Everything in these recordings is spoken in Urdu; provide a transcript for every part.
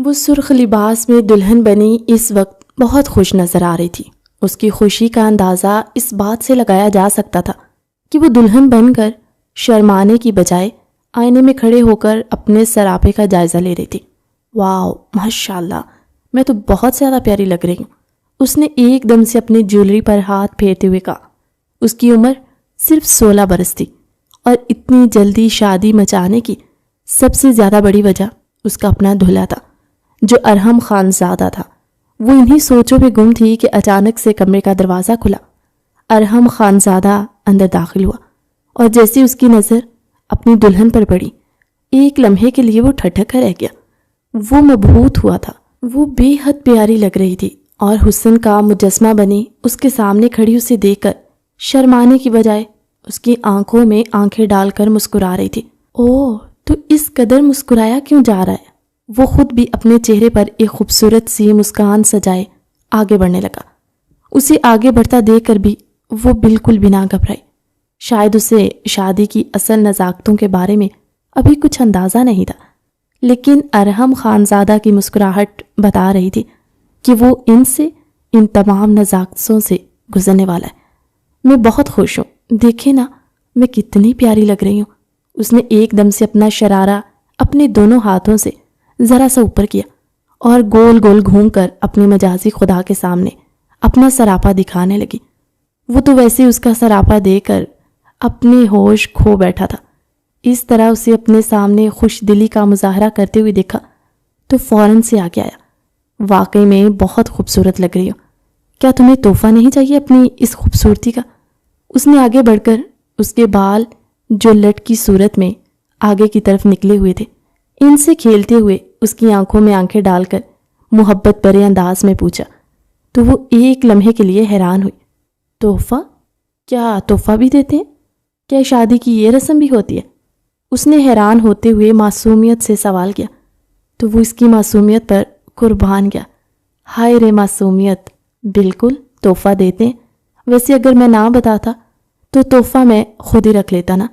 وہ سرخ لباس میں دلہن بنی اس وقت بہت خوش نظر آ رہی تھی۔ اس کی خوشی کا اندازہ اس بات سے لگایا جا سکتا تھا کہ وہ دلہن بن کر شرمانے کی بجائے آئینے میں کھڑے ہو کر اپنے سراپے کا جائزہ لے رہی تھی۔ واو، ماشاءاللہ، میں تو بہت زیادہ پیاری لگ رہی ہوں، اس نے ایک دم سے اپنی جیولری پر ہاتھ پھیرتے ہوئے کہا۔ اس کی عمر صرف 16 برس تھی اور اتنی جلدی شادی مچانے کی سب سے زیادہ بڑی وجہ اس کا اپنا دلہا تھا جو ارحم خانزادہ تھا۔ وہ انہی سوچوں میں گم تھی کہ اچانک سے کمرے کا دروازہ کھلا۔ ارحم خانزادہ اندر داخل ہوا اور جیسے اس کی نظر اپنی دلہن پر پڑی، ایک لمحے کے لیے وہ ٹھٹک کر رہ گیا۔ وہ مبہوت ہوا تھا، وہ بے حد پیاری لگ رہی تھی اور حسن کا مجسمہ بنی اس کے سامنے کھڑی اسے دیکھ کر شرمانے کی بجائے اس کی آنکھوں میں آنکھیں ڈال کر مسکرا رہی تھی۔ اوہ، تو اس قدر مسکرایا کیوں جا رہا ہے؟ وہ خود بھی اپنے چہرے پر ایک خوبصورت سی مسکان سجائے آگے بڑھنے لگا۔ اسے آگے بڑھتا دیکھ کر بھی وہ بالکل بھی نہ گھبرائی۔ شاید اسے شادی کی اصل نزاکتوں کے بارے میں ابھی کچھ اندازہ نہیں تھا، لیکن ارحم خانزادہ کی مسکراہٹ بتا رہی تھی کہ وہ ان تمام نزاکتوں سے گزرنے والا ہے۔ میں بہت خوش ہوں، دیکھیں نا میں کتنی پیاری لگ رہی ہوں۔ اس نے ایک دم سے اپنا شرارہ اپنے دونوں ہاتھوں سے ذرا سا اوپر کیا اور گول گول گھوم کر اپنے مجازی خدا کے سامنے اپنا سراپا دکھانے لگی۔ وہ تو ویسے اس کا سراپا دے کر اپنے ہوش کھو بیٹھا تھا۔ اس طرح اسے اپنے سامنے خوش دلی کا مظاہرہ کرتے ہوئے دیکھا تو فوراً سے آگے آیا۔ واقعی میں بہت خوبصورت لگ رہی ہو، کیا تمہیں تحفہ نہیں چاہیے اپنی اس خوبصورتی کا؟ اس نے آگے بڑھ کر اس کے بال جو لٹ کی صورت میں آگے کی طرف نکلے ہوئے تھے ان سے کھیلتے ہوئے اس کی آنکھوں میں آنکھیں ڈال کر محبت بھرے انداز میں پوچھا۔ تو وہ ایک لمحے کے لیے حیران ہوئی۔ تحفہ؟ کیا تحفہ بھی دیتے ہیں؟ کیا شادی کی یہ رسم بھی ہوتی ہے؟ اس نے حیران ہوتے ہوئے معصومیت سے سوال کیا تو وہ اس کی معصومیت پر قربان گیا۔ ہائے رے معصومیت، بالکل تحفہ دیتے ہیں۔ ویسے اگر میں نہ بتاتا تو تحفہ میں خود ہی رکھ لیتا نا۔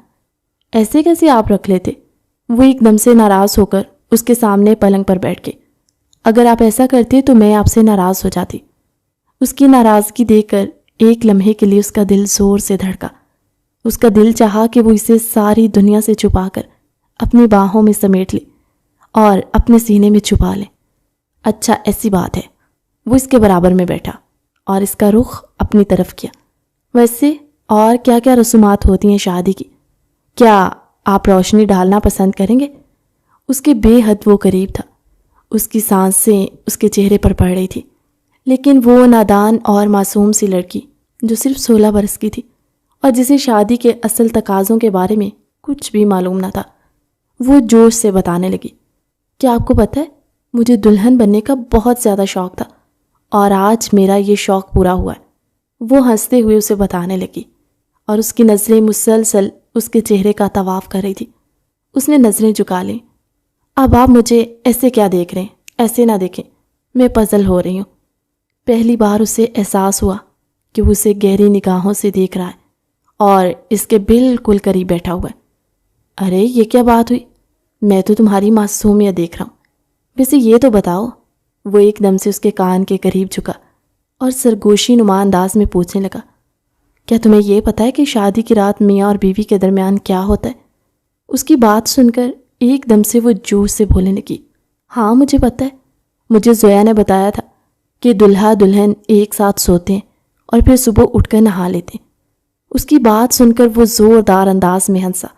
ایسے کیسے آپ رکھ لیتے؟ وہ ایک دم سے ناراض ہو کر اس کے سامنے پلنگ پر بیٹھ گئی۔ اگر آپ ایسا کرتے تو میں آپ سے ناراض ہو جاتی۔ اس کی ناراضگی دیکھ کر ایک لمحے کے لیے اس کا دل زور سے دھڑکا۔ اس کا دل چاہا کہ وہ اسے ساری دنیا سے چھپا کر اپنی باہوں میں سمیٹ لے اور اپنے سینے میں چھپا لے۔ اچھا، ایسی بات ہے۔ وہ اس کے برابر میں بیٹھا اور اس کا رخ اپنی طرف کیا۔ ویسے اور کیا کیا رسومات ہوتی ہیں شادی کی؟ کیا آپ روشنی ڈالنا پسند کریں گے؟ اس کے بے حد وہ قریب تھا۔ اس کی سانسیں اس کے چہرے پر پڑ رہی تھی، لیکن وہ نادان اور معصوم سی لڑکی جو صرف 16 برس کی تھی اور جسے شادی کے اصل تقاضوں کے بارے میں کچھ بھی معلوم نہ تھا، وہ جوش سے بتانے لگی، کیا آپ کو پتہ ہے مجھے دلہن بننے کا بہت زیادہ شوق تھا اور آج میرا یہ شوق پورا ہوا ہے۔ وہ ہنستے ہوئے اسے بتانے لگی اور اس کی نظریں مسلسل اس کے چہرے کا طواف کر رہی تھی۔ اس نے نظریں جھکا لیں۔ اب آپ مجھے ایسے کیا دیکھ رہے ہیں؟ ایسے نہ دیکھیں، میں پزل ہو رہی ہوں۔ پہلی بار اسے احساس ہوا کہ وہ اسے گہری نگاہوں سے دیکھ رہا ہے اور اس کے بالکل قریب بیٹھا ہوا ہے۔ ارے یہ کیا بات ہوئی؟ میں تو تمہاری معصومیت دیکھ رہا ہوں۔ ویسے یہ تو بتاؤ۔ وہ ایک دم سے اس کے کان کے قریب جھکا اور سرگوشی نما انداز میں پوچھنے لگا، کیا تمہیں یہ پتہ ہے کہ شادی کی رات میاں اور بیوی کے درمیان کیا ہوتا ہے؟ اس کی بات سن کر ایک دم سے وہ جوش سے بولنے لگی، ہاں مجھے پتہ ہے، مجھے زویا نے بتایا تھا کہ دلہا دلہن ایک ساتھ سوتے ہیں اور پھر صبح اٹھ کر نہا لیتے ہیں۔ اس کی بات سن کر وہ زوردار انداز میں ہنسا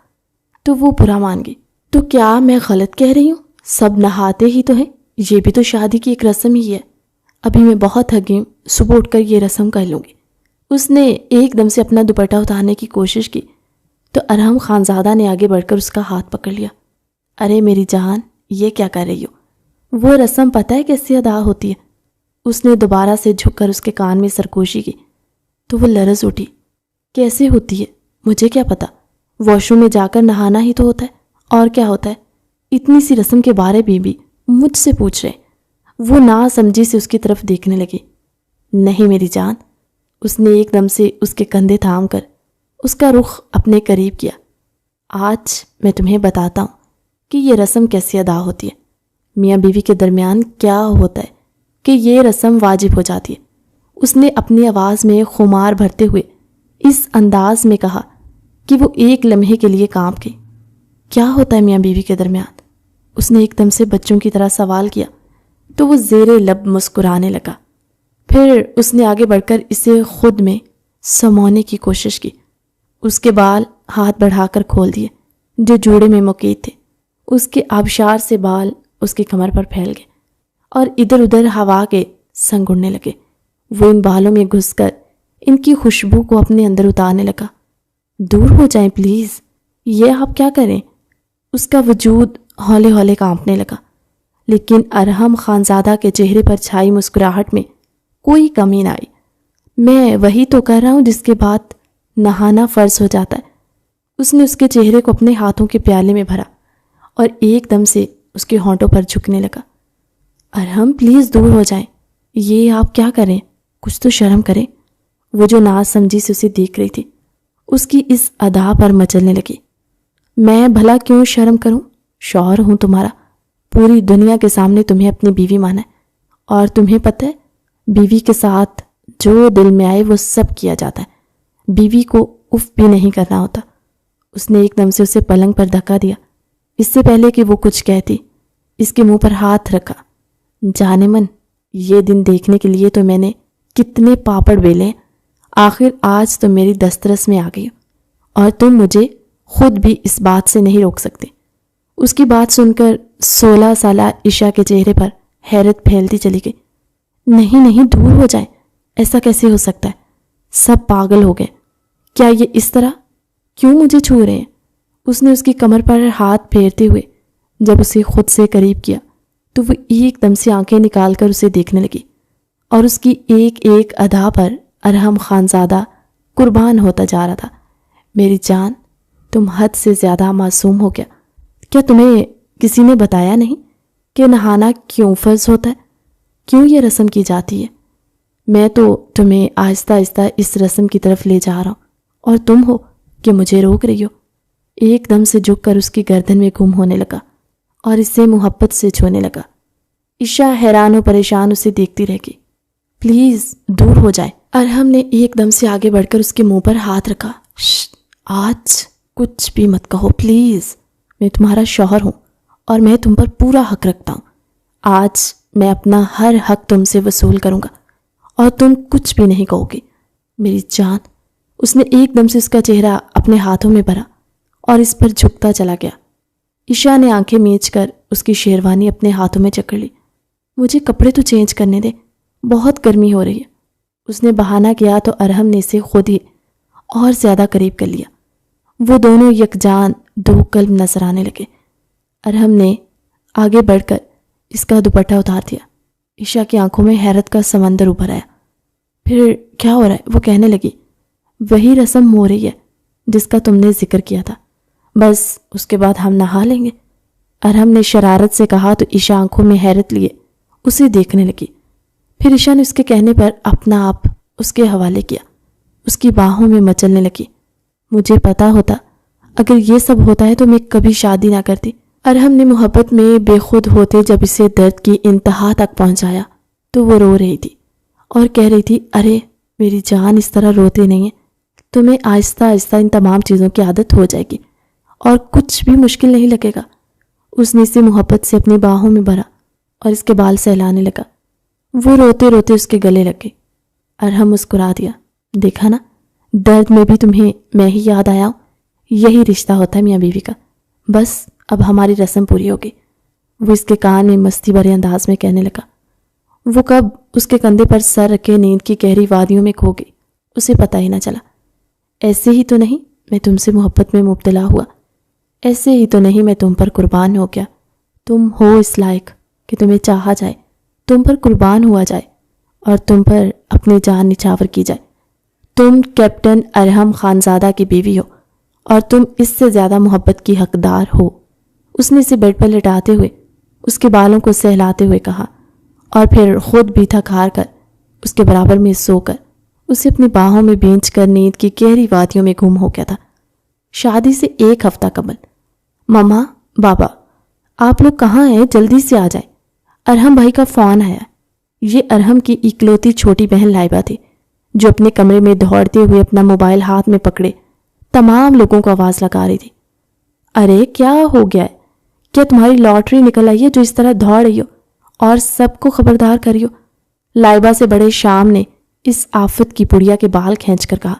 تو وہ برا مان گئی۔ تو کیا میں غلط کہہ رہی ہوں؟ سب نہاتے ہی تو ہیں، یہ بھی تو شادی کی ایک رسم ہی ہے۔ ابھی میں بہت تھکی ہوں، صبح اٹھ کر یہ رسم کر لوں گی۔ اس نے ایک دم سے اپنا دوپٹہ اتارنے کی کوشش کی تو ارحم خانزادہ نے آگے بڑھ کر اس کا ہاتھ پکڑ لیا۔ ارے میری جان، یہ کیا کر رہی ہو؟ وہ رسم پتہ ہے کیسے ادا ہوتی ہے؟ اس نے دوبارہ سے جھک کر اس کے کان میں سرگوشی کی تو وہ لرز اٹھی۔ کیسے ہوتی ہے مجھے کیا پتا، واش روم میں جا کر نہانا ہی تو ہوتا ہے، اور کیا ہوتا ہے؟ اتنی سی رسم کے بارے میں بھی مجھ سے پوچھ رہے۔ وہ نا سمجھی سے اس کی طرف دیکھنے لگی۔ نہیں میری جان، اس نے ایک دم سے اس کے کندھے تھام کر اس کا رخ اپنے قریب کیا۔ آج میں تمہیں بتاتا ہوں کہ یہ رسم کیسے ادا ہوتی ہے۔ میاں بیوی کے درمیان کیا ہوتا ہے کہ یہ رسم واجب ہو جاتی ہے؟ اس نے اپنی آواز میں خمار بھرتے ہوئے اس انداز میں کہا کہ وہ ایک لمحے کے لیے کانپ گئی۔ کیا ہوتا ہے میاں بیوی کے درمیان؟ اس نے ایک دم سے بچوں کی طرح سوال کیا تو وہ زیر لب مسکرانے لگا۔ پھر اس نے آگے بڑھ کر اسے خود میں سمونے کی کوشش کی۔ اس کے بال ہاتھ بڑھا کر کھول دیے جو جوڑے میں مقید تھے۔ اس کے آبشار سے بال اس کی کمر پر پھیل گئے اور ادھر ادھر ہوا کے سنگ اڑنے لگے۔ وہ ان بالوں میں گھس کر ان کی خوشبو کو اپنے اندر اتارنے لگا۔ دور ہو جائیں پلیز، یہ آپ کیا کریں؟ اس کا وجود ہولے ہولے کانپنے لگا، لیکن ارحم خانزادہ کے چہرے پر چھائی مسکراہٹ میں کوئی کمی نہ آئی۔ میں وہی تو کر رہا ہوں جس کے بعد نہانا فرض ہو جاتا ہے۔ اس نے اس کے چہرے کو اپنے ہاتھوں کے پیالے میں بھرا اور ایک دم سے اس کے ہونٹوں پر جھکنے لگا۔ ارحم پلیز دور ہو جائیں، یہ آپ کیا کریں؟ کچھ تو شرم کریں۔ وہ جو ناز سمجھی سے اسے دیکھ رہی تھی اس کی اس ادا پر مچلنے لگی۔ میں بھلا کیوں شرم کروں؟ شوہر ہوں تمہارا، پوری دنیا کے سامنے تمہیں اپنی بیوی مانا ہے، اور تمہیں پتہ ہے بیوی کے ساتھ جو دل میں آئے وہ سب کیا جاتا ہے، بیوی کو اف بھی نہیں کرنا ہوتا۔ اس نے ایک دم سے اسے پلنگ پر دھکا دیا۔ اس سے پہلے کہ وہ کچھ کہتی اس کے منہ پر ہاتھ رکھا۔ جانے من، یہ دن دیکھنے کے لیے تو میں نے کتنے پاپڑ بیلے ہیں، آخر آج تو میری دسترس میں آ گئی ہو، اور تم مجھے خود بھی اس بات سے نہیں روک سکتے۔ اس کی بات سن کر 16 سالہ عشا کے چہرے پر حیرت پھیلتی چلی گئی۔ نہیں نہیں، دور ہو جائیں، ایسا کیسے ہو سکتا ہے؟ سب پاگل ہو گئے، کیا یہ اس طرح؟ کیوں مجھے چھو رہے ہیں؟ اس نے اس کی کمر پر ہاتھ پھیرتے ہوئے جب اسے خود سے قریب کیا تو وہ ایک دم سے آنکھیں نکال کر اسے دیکھنے لگی، اور اس کی ایک ایک ادا پر ارحم خانزادہ قربان ہوتا جا رہا تھا۔ میری جان، تم حد سے زیادہ معصوم ہو گیا۔ کیا تمہیں کسی نے بتایا نہیں کہ نہانا کیوں فرض ہوتا ہے، کیوں یہ رسم کی جاتی ہے؟ میں تو تمہیں آہستہ آہستہ اس رسم کی طرف لے جا رہا ہوں، اور تم ہو کہ مجھے روک رہی ہو۔ ایک دم سے جھک کر اس کی گردن میں گم ہونے لگا اور اسے محبت سے چھونے لگا۔ عشا حیران و پریشان اسے دیکھتی رہ گئی۔ پلیز دور ہو جائے۔ ارحم نے ایک دم سے آگے بڑھ کر اس کے منہ پر ہاتھ رکھا۔ آج کچھ بھی مت کہو پلیز، میں تمہارا شوہر ہوں اور میں تم پر پورا حق رکھتا ہوں۔ آج میں اپنا ہر حق تم سے وصول کروں گا اور تم کچھ بھی نہیں کہو گی، میری جان۔ اس نے ایک دم سے اس کا چہرہ اپنے ہاتھوں میں بھرا اور اس پر جھکتا چلا گیا۔ عشا نے آنکھیں میچ کر اس کی شیروانی اپنے ہاتھوں میں جکڑ لی۔ مجھے کپڑے تو چینج کرنے دے، بہت گرمی ہو رہی ہے۔ اس نے بہانہ کیا تو ارحم نے اسے خود ہی اور زیادہ قریب کر لیا۔ وہ دونوں یکجان دو قلب نظر آنے لگے۔ ارحم نے آگے بڑھ کر اس کا دوپٹہ اتار دیا۔ عشا کی آنکھوں میں حیرت کا سمندر ابھر آیا۔ پھر کیا ہو رہا ہے؟ وہ کہنے لگی۔ وہی رسم ہو رہی ہے جس کا تم نے ذکر کیا تھا، بس اس کے بعد ہم نہا لیں گے۔ ارحم نے شرارت سے کہا تو عشا آنکھوں میں حیرت لیے اسے دیکھنے لگی۔ پھر عشا نے اس کے کہنے پر اپنا آپ اس کے حوالے کیا، اس کی باہوں میں مچلنے لگی۔ مجھے پتا ہوتا اگر یہ سب ہوتا ہے تو میں کبھی شادی نہ کرتی۔ ارحم نے محبت میں بے خود ہوتے جب اسے درد کی انتہا تک پہنچایا تو وہ رو رہی تھی اور کہہ رہی تھی، ارے میری جان، اس طرح روتے نہیں ہیں، تمہیں آہستہ آہستہ ان تمام چیزوں کی عادت ہو جائے گی اور کچھ بھی مشکل نہیں لگے گا۔ اس نے اسے محبت سے اپنی باہوں میں بھرا اور اس کے بال سہلانے لگا۔ وہ روتے روتے اس کے گلے لگ گئی۔ ارحم مسکرا دیا۔ دیکھا نا، درد میں بھی تمہیں میں ہی یاد آیا ہوں۔ یہی رشتہ ہوتا ہے میاں بیوی کا۔ بس اب ہماری رسم پوری ہوگی۔ وہ اس کے کان میں مستی بھرے انداز میں کہنے لگا۔ وہ کب اس کے کندھے پر سر رکھے نیند کی گہری وادیوں میں کھو گئی، اسے پتہ ہی نہ چلا۔ ایسے ہی تو نہیں میں تم سے محبت میں مبتلا ہوا، ایسے ہی تو نہیں میں تم پر قربان ہو گیا۔ تم ہو اس لائق کہ تمہیں چاہا جائے، تم پر قربان ہوا جائے اور تم پر اپنی جان نچھاور کی جائے۔ تم کیپٹن ارحم خانزادہ کی بیوی ہو اور تم اس سے زیادہ محبت کی حقدار ہو۔ اس نے اسے بیڈ پر لٹاتے ہوئے اس کے بالوں کو سہلاتے ہوئے کہا، اور پھر خود بھی تھک ہار کر اس کے برابر میں سو کر اسے اپنی باہوں میں بھینچ کر نیند کی گہری وادیوں میں گم ہو گیا تھا۔ شادی سے 1 ہفتہ قبل ماما، بابا، آپ لوگ کہاں ہیں؟ جلدی سے آ جائیں، ارحم بھائی کا فون آیا۔ یہ ارحم کی اکلوتی چھوٹی بہن لائبہ تھی، جو اپنے کمرے میں دوڑتے ہوئے اپنا موبائل ہاتھ میں پکڑے تمام لوگوں کو آواز لگا رہی تھی۔ ارے کیا ہو گیا ہے؟ کیا تمہاری لاٹری نکل آئی ہے جو اس طرح دوڑ رہی ہو اور سب کو خبردار کری ہو؟ لائبہ سے بڑے شام نے اس آفت کی پڑیا کے بال کھینچ کر کہا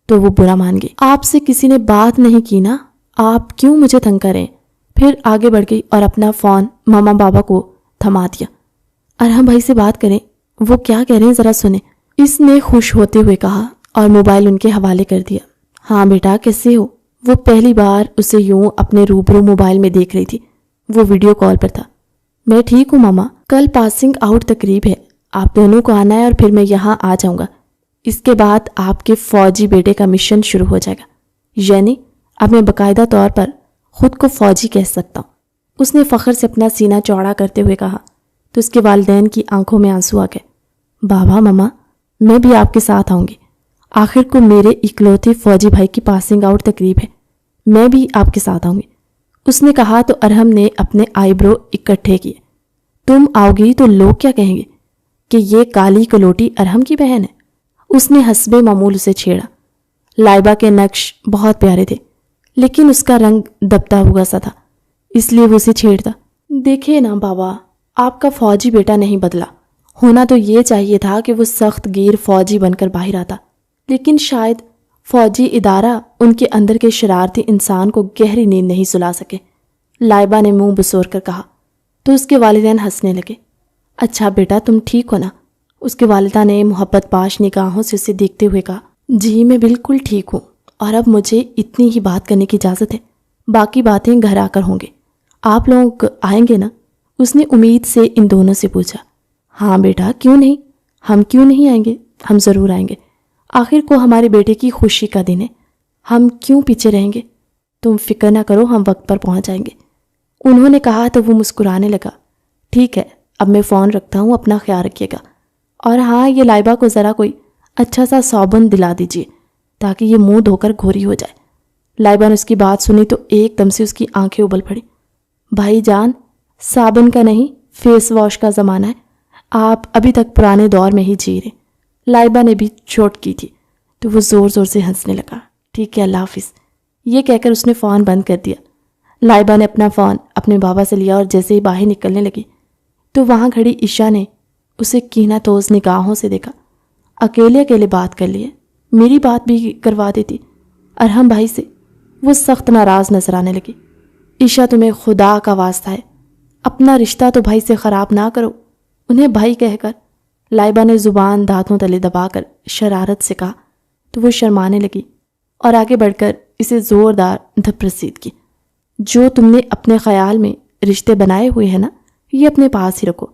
تو وہ برا مان گئی۔ آپ سے کسی نے بات نہیں کی نا، آپ کیوں مجھے تنگ کریں؟ پھر آگے بڑھ گئی اور اپنا فون ماما بابا کو تھما دیا۔ ارحم بھائی سے بات کریں، وہ کیا کہہ رہے ہیں ذرا سنیں، اس نے خوش ہوتے ہوئے کہا اور موبائل ان کے حوالے کر دیا۔ ہاں بیٹا کیسے ہو؟ وہ پہلی بار اسے یوں اپنے روبرو موبائل میں دیکھ رہی تھی۔ وہ ویڈیو کال پر تھا۔ میں ٹھیک ہوں ماما، کل پاسنگ آؤٹ تقریب ہے، آپ دونوں کو آنا ہے اور پھر میں یہاں آ جاؤں گا۔ اس کے بعد آپ کے فوجی بیٹے کا مشن شروع ہو جائے گا، یعنی اب میں باقاعدہ طور پر خود کو فوجی کہہ سکتا ہوں۔ اس نے فخر سے اپنا سینہ چوڑا کرتے ہوئے کہا تو اس کے والدین کی آنکھوں میں آنسو آ گئے۔ بابا ماما میں بھی آپ کے ساتھ آؤں گی، آخر کو میرے اکلوتے فوجی بھائی کی پاسنگ آؤٹ تقریب ہے، میں بھی آپ کے ساتھ آؤں گی، اس نے کہا تو ارحم نے اپنے آئی برو اکٹھے کیے۔ تم آؤ گی تو لوگ کیا کہیں گے کہ یہ کالی کلوٹی ارحم کی بہن ہے؟ اس نے حسب معمول اسے چھیڑا۔ لائبہ کے نقش بہت پیارے تھے لیکن اس کا رنگ دبتا ہوا سا تھا، اس لیے وہ اسے چھیڑتا۔ دیکھیں نا بابا، آپ کا فوجی بیٹا نہیں بدلا، ہونا تو یہ چاہیے تھا کہ وہ سخت گیر فوجی بن کر باہر آتا، لیکن شاید فوجی ادارہ ان کے اندر کے شرارتی انسان کو گہری نیند نہیں سلا سکے، لائبہ نے منہ بسور کر کہا تو اس کے والدین ہنسنے لگے۔ اچھا بیٹا تم ٹھیک ہو نا؟ اس کے والدہ نے محبت پاش نگاہوں سے اسے دیکھتے ہوئے کہا جی میں بالکل ٹھیک ہوں، اور اب مجھے اتنی ہی بات کرنے کی اجازت ہے، باقی باتیں گھر آ کر ہوں گے۔ آپ لوگ آئیں گے نا؟ اس نے امید سے ان دونوں سے پوچھا۔ ہاں بیٹا کیوں نہیں، ہم کیوں نہیں آئیں گے، ہم ضرور آئیں گے، آخر کو ہمارے بیٹے کی خوشی کا دن ہے، ہم کیوں پیچھے رہیں گے، تم فکر نہ کرو، ہم وقت پر پہنچ جائیں گے، انہوں نے کہا تو وہ مسکرانے لگا۔ ٹھیک ہے اب میں فون رکھتا ہوں، اپنا خیال رکھیے گا، اور ہاں یہ لائبہ کو ذرا کوئی اچھا سا صابن دلا دیجیے تاکہ یہ منہ دھو کر گھوری ہو جائے۔ لائبہ نے اس کی بات سنی تو ایک دم سے اس کی آنکھیں ابل پڑی۔ بھائی جان صابن کا نہیں فیس واش کا زمانہ ہے، آپ ابھی تک پرانے دور میں ہی جی رہے۔ لائبہ نے بھی چوٹ کی تھی تو وہ زور زور سے ہنسنے لگا۔ ٹھیک ہے اللہ حافظ، یہ کہہ کر اس نے فون بند کر دیا۔ لائبہ نے اپنا فون اپنے بابا سے لیا اور جیسے ہی باہر نکلنے لگی تو وہاں کھڑی عشا نے اسے کینہ توز نگاہوں سے دیکھا۔ اکیلے اکیلے بات کر لیے، میری بات بھی کروا دیتی ارحم بھائی سے۔ وہ سخت ناراض نظر آنے لگی۔ عشا تمہیں خدا کا واسطہ ہے، اپنا رشتہ تو بھائی سے خراب نہ کرو، انہیں بھائی کہہ کر۔ لائبہ نے زبان دانتوں تلے دبا کر شرارت سے کہا تو وہ شرمانے لگی اور آگے بڑھ کر اسے زوردار دھپ رسید کی۔ جو تم نے اپنے خیال میں رشتے بنائے ہوئے ہیں نا، یہ اپنے پاس ہی رکھو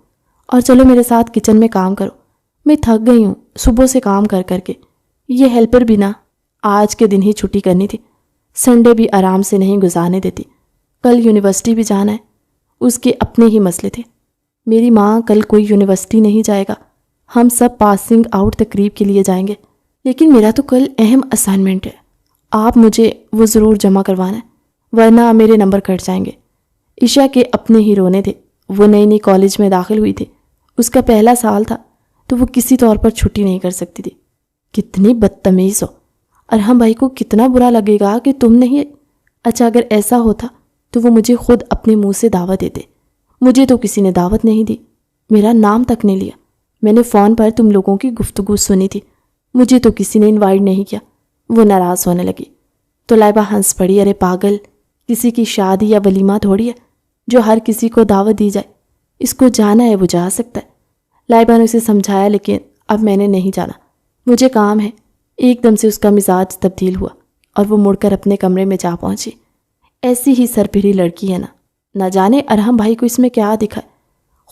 اور چلو میرے ساتھ کچن میں کام کرو، میں تھک گئی ہوں صبح سے کام کر کر کے۔ یہ ہیلپر بھی نا آج کے دن ہی چھٹی کرنی تھی، سنڈے بھی آرام سے نہیں گزارنے دیتی، کل یونیورسٹی بھی جانا ہے، اس کے اپنے ہی مسئلے تھے۔ میری ماں کل کوئی یونیورسٹی نہیں جائے گا، ہم سب پاسنگ آؤٹ تقریب کے لیے جائیں گے، لیکن میرا تو کل اہم اسائنمنٹ ہے، آپ مجھے وہ ضرور جمع کروانا ہے ورنہ میرے نمبر کٹ جائیں گے۔ عشا کے اپنے ہی رونے تھے، وہ نئی نئی کالج میں داخل ہوئی تھی، اس کا پہلا سال تھا تو وہ کسی طور پر چھٹی نہیں کر سکتی تھی۔ کتنی بدتمیز ہو، ارحم بھائی کو کتنا برا لگے گا کہ تم نہیں۔ اچھا اگر ایسا ہوتا تو وہ مجھے خود اپنے منہ سے دعوت دیتے، مجھے تو کسی نے دعوت نہیں دی، میرا نام تک نہیں لیا۔ میں نے فون پر تم لوگوں کی گفتگو سنی تھی، مجھے تو کسی نے انوائٹ نہیں کیا۔ وہ ناراض ہونے لگی تو لائبہ ہنس پڑی۔ ارے پاگل، کسی کی شادی یا ولیمہ تھوڑی ہے جو ہر کسی کو دعوت دی جائے، اس کو جانا ہے وہ جا سکتا ہے۔ لائبہ نے اسے سمجھایا لیکن اب میں نے نہیں جانا، مجھے کام ہے۔ ایک دم سے اس کا مزاج تبدیل ہوا اور وہ مڑ کر اپنے کمرے میں جا پہنچی۔ ایسی ہی سر پھری لڑکی ہے نہ جانے ارحم بھائی کو اس میں کیا دکھا ہے،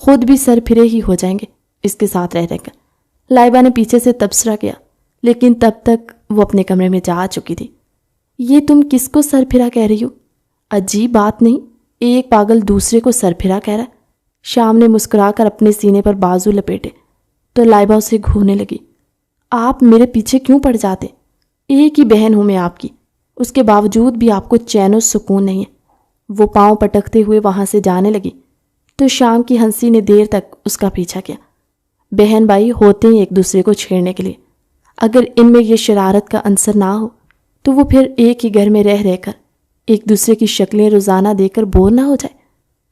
خود بھی سر پھرے ہی ہو جائیں گے اس کے ساتھ رہ کر۔ لائبہ نے پیچھے سے تبصرہ کیا لیکن تب تک وہ اپنے کمرے میں جا چکی تھی۔ یہ تم کس کو سر پھرا کہہ رہی ہو؟ عجیب بات نہیں، ایک پاگل دوسرے کو سر پھرا کہہ رہا ہے۔ شام نے مسکرا کر اپنے سینے پر بازو لپیٹے تو لائبہ اسے گھورنے لگی۔ آپ میرے پیچھے کیوں پڑ جاتے؟ ایک ہی بہن ہوں میں آپ کی، اس کے باوجود بھی آپ کو چین و سکون نہیں ہے۔ وہ پاؤں پٹکتے ہوئے وہاں سے جانے لگی تو شام کی ہنسی نے دیر تک اس کا پیچھا کیا۔ بہن بھائی ہوتے ہیں ایک دوسرے کو چھیڑنے کے لیے، اگر ان میں یہ شرارت کا عنصر نہ ہو تو وہ پھر ایک ہی گھر میں رہ کر ایک دوسرے کی شکلیں روزانہ دیکھ کر بور نہ ہو جائے۔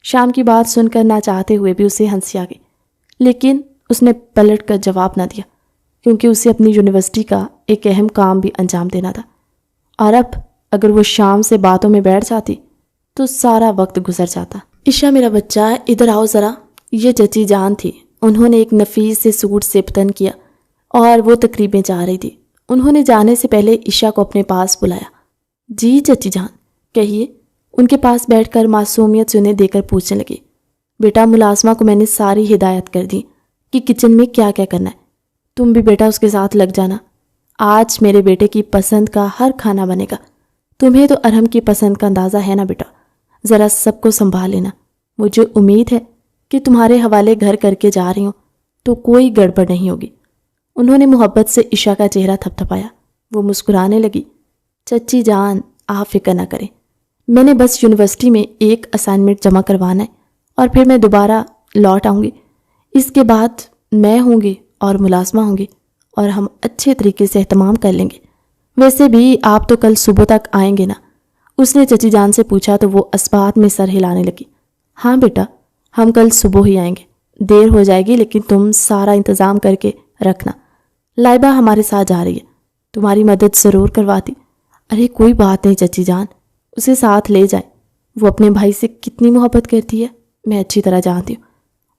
شام کی بات سن کر نہ چاہتے ہوئے بھی اسے ہنسی آ گئی، لیکن اس نے پلٹ کر جواب نہ دیا کیونکہ اسے اپنی یونیورسٹی کا ایک اہم کام بھی انجام دینا تھا، اور اب اگر وہ شام سے باتوں میں بیٹھ جاتی تو سارا وقت گزر جاتا۔ عشا میرا بچہ ادھر آؤ ذرا۔ یہ چچی جان تھی، انہوں نے ایک نفیس سے سوٹ سیبتن کیا اور وہ تقریبیں جا رہی تھی۔ انہوں نے جانے سے پہلے عشا کو اپنے پاس بلایا۔ جی چچی جان کہیے، ان کے پاس بیٹھ کر معصومیت سے انہیں دے کر پوچھنے لگی۔ بیٹا ملازمہ کو میں نے ساری ہدایت کر دی کہ کچن میں کیا کیا کرنا ہے، تم بھی بیٹا اس کے ساتھ لگ جانا۔ آج میرے بیٹے کی پسند کا ہر کھانا بنے گا۔ تمہیں تو ارحم کی پسند کا اندازہ ہے نا بیٹا، ذرا سب کو سنبھال لینا۔ مجھے امید ہے کہ تمہارے حوالے گھر کر کے جا رہی ہوں تو کوئی گڑبڑ نہیں ہوگی۔ انہوں نے محبت سے عشا کا چہرہ تھپتھپایا۔ وہ مسکرانے لگی۔ چچی جان آپ فکر نہ کریں، میں نے بس یونیورسٹی میں ایک اسائنمنٹ جمع کروانا ہے اور پھر میں دوبارہ لوٹ آؤں گی۔ اس کے بعد میں ہوں گی اور ملازمہ ہوں گی اور ہم اچھے طریقے سے اہتمام کر لیں گے۔ ویسے بھی آپ تو کل صبح تک آئیں گے نا؟ اس نے چچی جان سے پوچھا تو وہ اسبات میں سر ہلانے لگی۔ ہاں بیٹا، ہم کل صبح ہی آئیں گے، دیر ہو جائے گی لیکن تم سارا انتظام کر کے رکھنا۔ لائبہ ہمارے ساتھ جا رہی ہے، تمہاری مدد ضرور کرواتی۔ ارے کوئی بات نہیں چچی جان، اسے ساتھ لے جائیں، وہ اپنے بھائی سے کتنی محبت کرتی ہے میں اچھی طرح جانتی ہوں،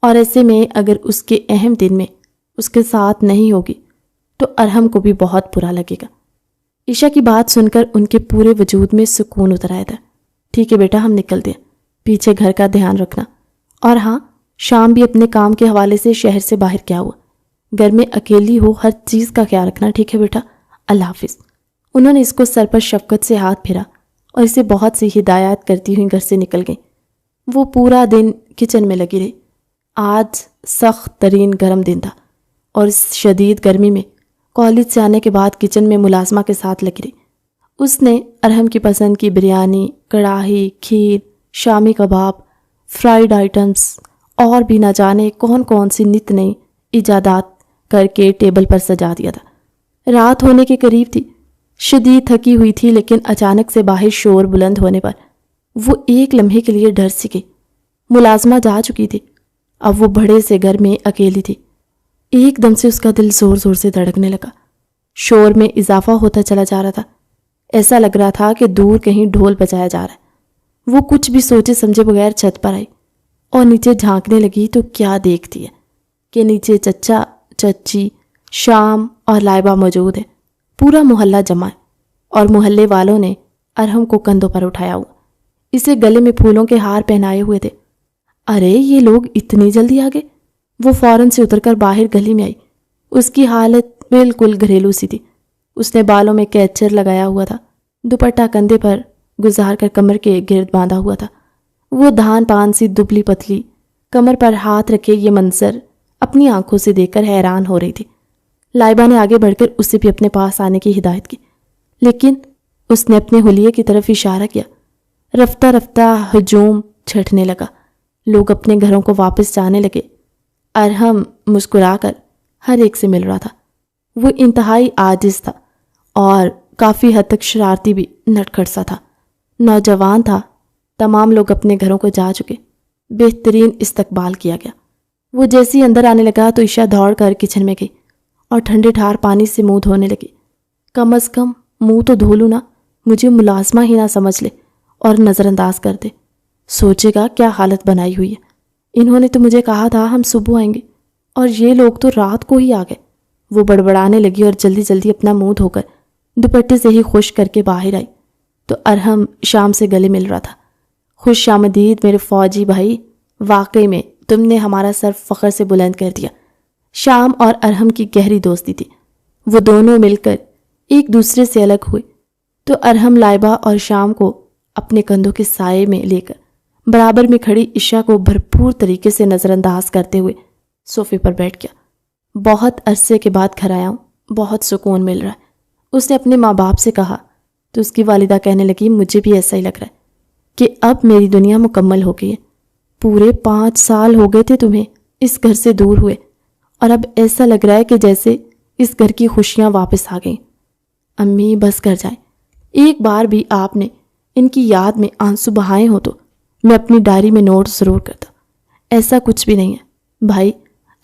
اور ایسے میں اگر اس کے اہم دن میں اس کے ساتھ نہیں ہوگی تو ارحم کو بھی بہت برا لگے گا۔ عشا کی بات سن کر ان کے پورے وجود میں سکون اتر آیا تھا۔ ٹھیک ہے بیٹا، ہم نکلتے ہیں، پیچھے گھر کا دھیان رکھنا، اور ہاں شام بھی اپنے کام کے حوالے سے شہر سے باہر کیا ہوا، گھر میں اکیلی ہو ہر چیز کا خیال رکھنا، ٹھیک ہے بیٹا، اللہ حافظ۔ انہوں نے اس کو سر پر شفقت سے ہاتھ پھیرا اور اسے بہت سی ہدایات کرتی ہوئی گھر سے نکل گئیں۔ وہ پورا دن کچن میں لگی رہی۔ آج سخت ترین گرم دن تھا اور اس شدید گرمی میں کالج سے آنے کے بعد کچن میں ملازمہ کے ساتھ لگی رہی۔ اس نے ارحم کی پسند کی بریانی، کڑاہی، کھیر، شامی کباب، فرائیڈ آئٹمز اور بھی نہ جانے کون کون سی نت نئی ایجادات کر کے ٹیبل پر سجا دیا تھا۔ رات ہونے کے قریب تھی، شدید تھکی ہوئی تھی، لیکن اچانک سے باہر شور بلند ہونے پر وہ ایک لمحے کے لیے ڈر سی گئی۔ ملازمہ جا چکی تھی، اب وہ بڑے سے گھر میں اکیلی تھی۔ ایک دم سے اس کا دل زور زور سے دھڑکنے لگا۔ شور میں اضافہ ہوتا چلا جا رہا تھا، ایسا لگ رہا تھا کہ دور کہیں ڈھول بجایا جا رہا ہے۔ وہ کچھ بھی سوچے سمجھے بغیر چھت پر آئی اور نیچے جھانکنے لگی تو کیا دیکھتی ہے کہ نیچے چچا، چچی، شام اور لائبہ موجود ہے۔ پورا محلہ جمع ہے اور محلے والوں نے ارحم کو کندھوں پر اٹھایا ہوا، اسے گلے میں پھولوں کے ہار پہنائے ہوئے تھے۔ ارے یہ لوگ اتنی جلدی آ گئے؟ وہ فوراً سے اتر کر باہر گلی میں آئی۔ اس کی حالت بالکل گھریلو سی تھی۔ اس نے بالوں میں کیچر لگایا ہوا تھا، دوپٹہ کندھے پر گزار کر کمر کے گرد باندھا ہوا تھا۔ وہ دھان پان سی دبلی پتلی، کمر پر ہاتھ رکھے یہ منظر اپنی آنکھوں سے دیکھ کر حیران ہو رہی تھی۔ لائبہ نے آگے بڑھ کر اسے بھی اپنے پاس آنے کی ہدایت کی، لیکن اس نے اپنے حلیے کی طرف اشارہ کیا۔ رفتہ رفتہ ہجوم چھٹنے لگا، لوگ اپنے گھروں کو واپس جانے لگے۔ ارحم مسکرا کر ہر ایک سے مل رہا تھا۔ وہ انتہائی عاجز تھا اور کافی حد تک شرارتی بھی، نٹکھٹ سا تھا۔ نوجوان تھا، تمام لوگ اپنے گھروں کو جا چکے، بہترین استقبال کیا گیا۔ وہ جیسے ہی اندر آنے لگا تو عشا دوڑ کر کچن میں گئی اور ٹھنڈے ٹھار پانی سے منہ دھونے لگی۔ کم از کم منہ تو دھو لوں نا، مجھے ملازمہ ہی نہ سمجھ لے اور نظر انداز کر دے۔ سوچے گا کیا حالت بنائی ہوئی ہے، انہوں نے تو مجھے کہا تھا ہم صبح آئیں گے اور یہ لوگ تو رات کو ہی آ گئے۔ وہ بڑبڑانے لگی اور جلدی جلدی اپنا منہ دھو کر دوپٹے سے ہی خشک کر کے باہر آئی تو ارحم شام سے گلے مل رہا تھا۔ خوش آمدید میرے فوجی بھائی، واقعی میں تم نے ہمارا سر فخر سے بلند کر دیا۔ شام اور ارحم کی گہری دوستی تھی، وہ دونوں مل کر ایک دوسرے سے الگ ہوئے تو ارحم لائبہ اور شام کو اپنے کندھوں کے سائے میں لے کر برابر میں کھڑی عشا کو بھرپور طریقے سے نظر انداز کرتے ہوئے صوفے پر بیٹھ گیا۔ بہت عرصے کے بعد گھر آیا ہوں، بہت سکون مل رہا ہے، اس نے اپنے ماں باپ سے کہا تو اس کی والدہ کہنے لگی مجھے بھی ایسا ہی لگ رہا ہے۔ کہ اب میری دنیا مکمل ہو گئی ہے. پورے 5 سال ہو گئے تھے تمہیں اس گھر سے دور ہوئے، اور اب ایسا لگ رہا ہے کہ جیسے اس گھر کی خوشیاں واپس آ گئیں. امی بس کر جائیں. ایک بار بھی آپ نے ان کی یاد میں آنسو بہائے ہوں تو میں اپنی ڈائری میں نوٹ ضرور کرتا. ایسا کچھ بھی نہیں ہے بھائی،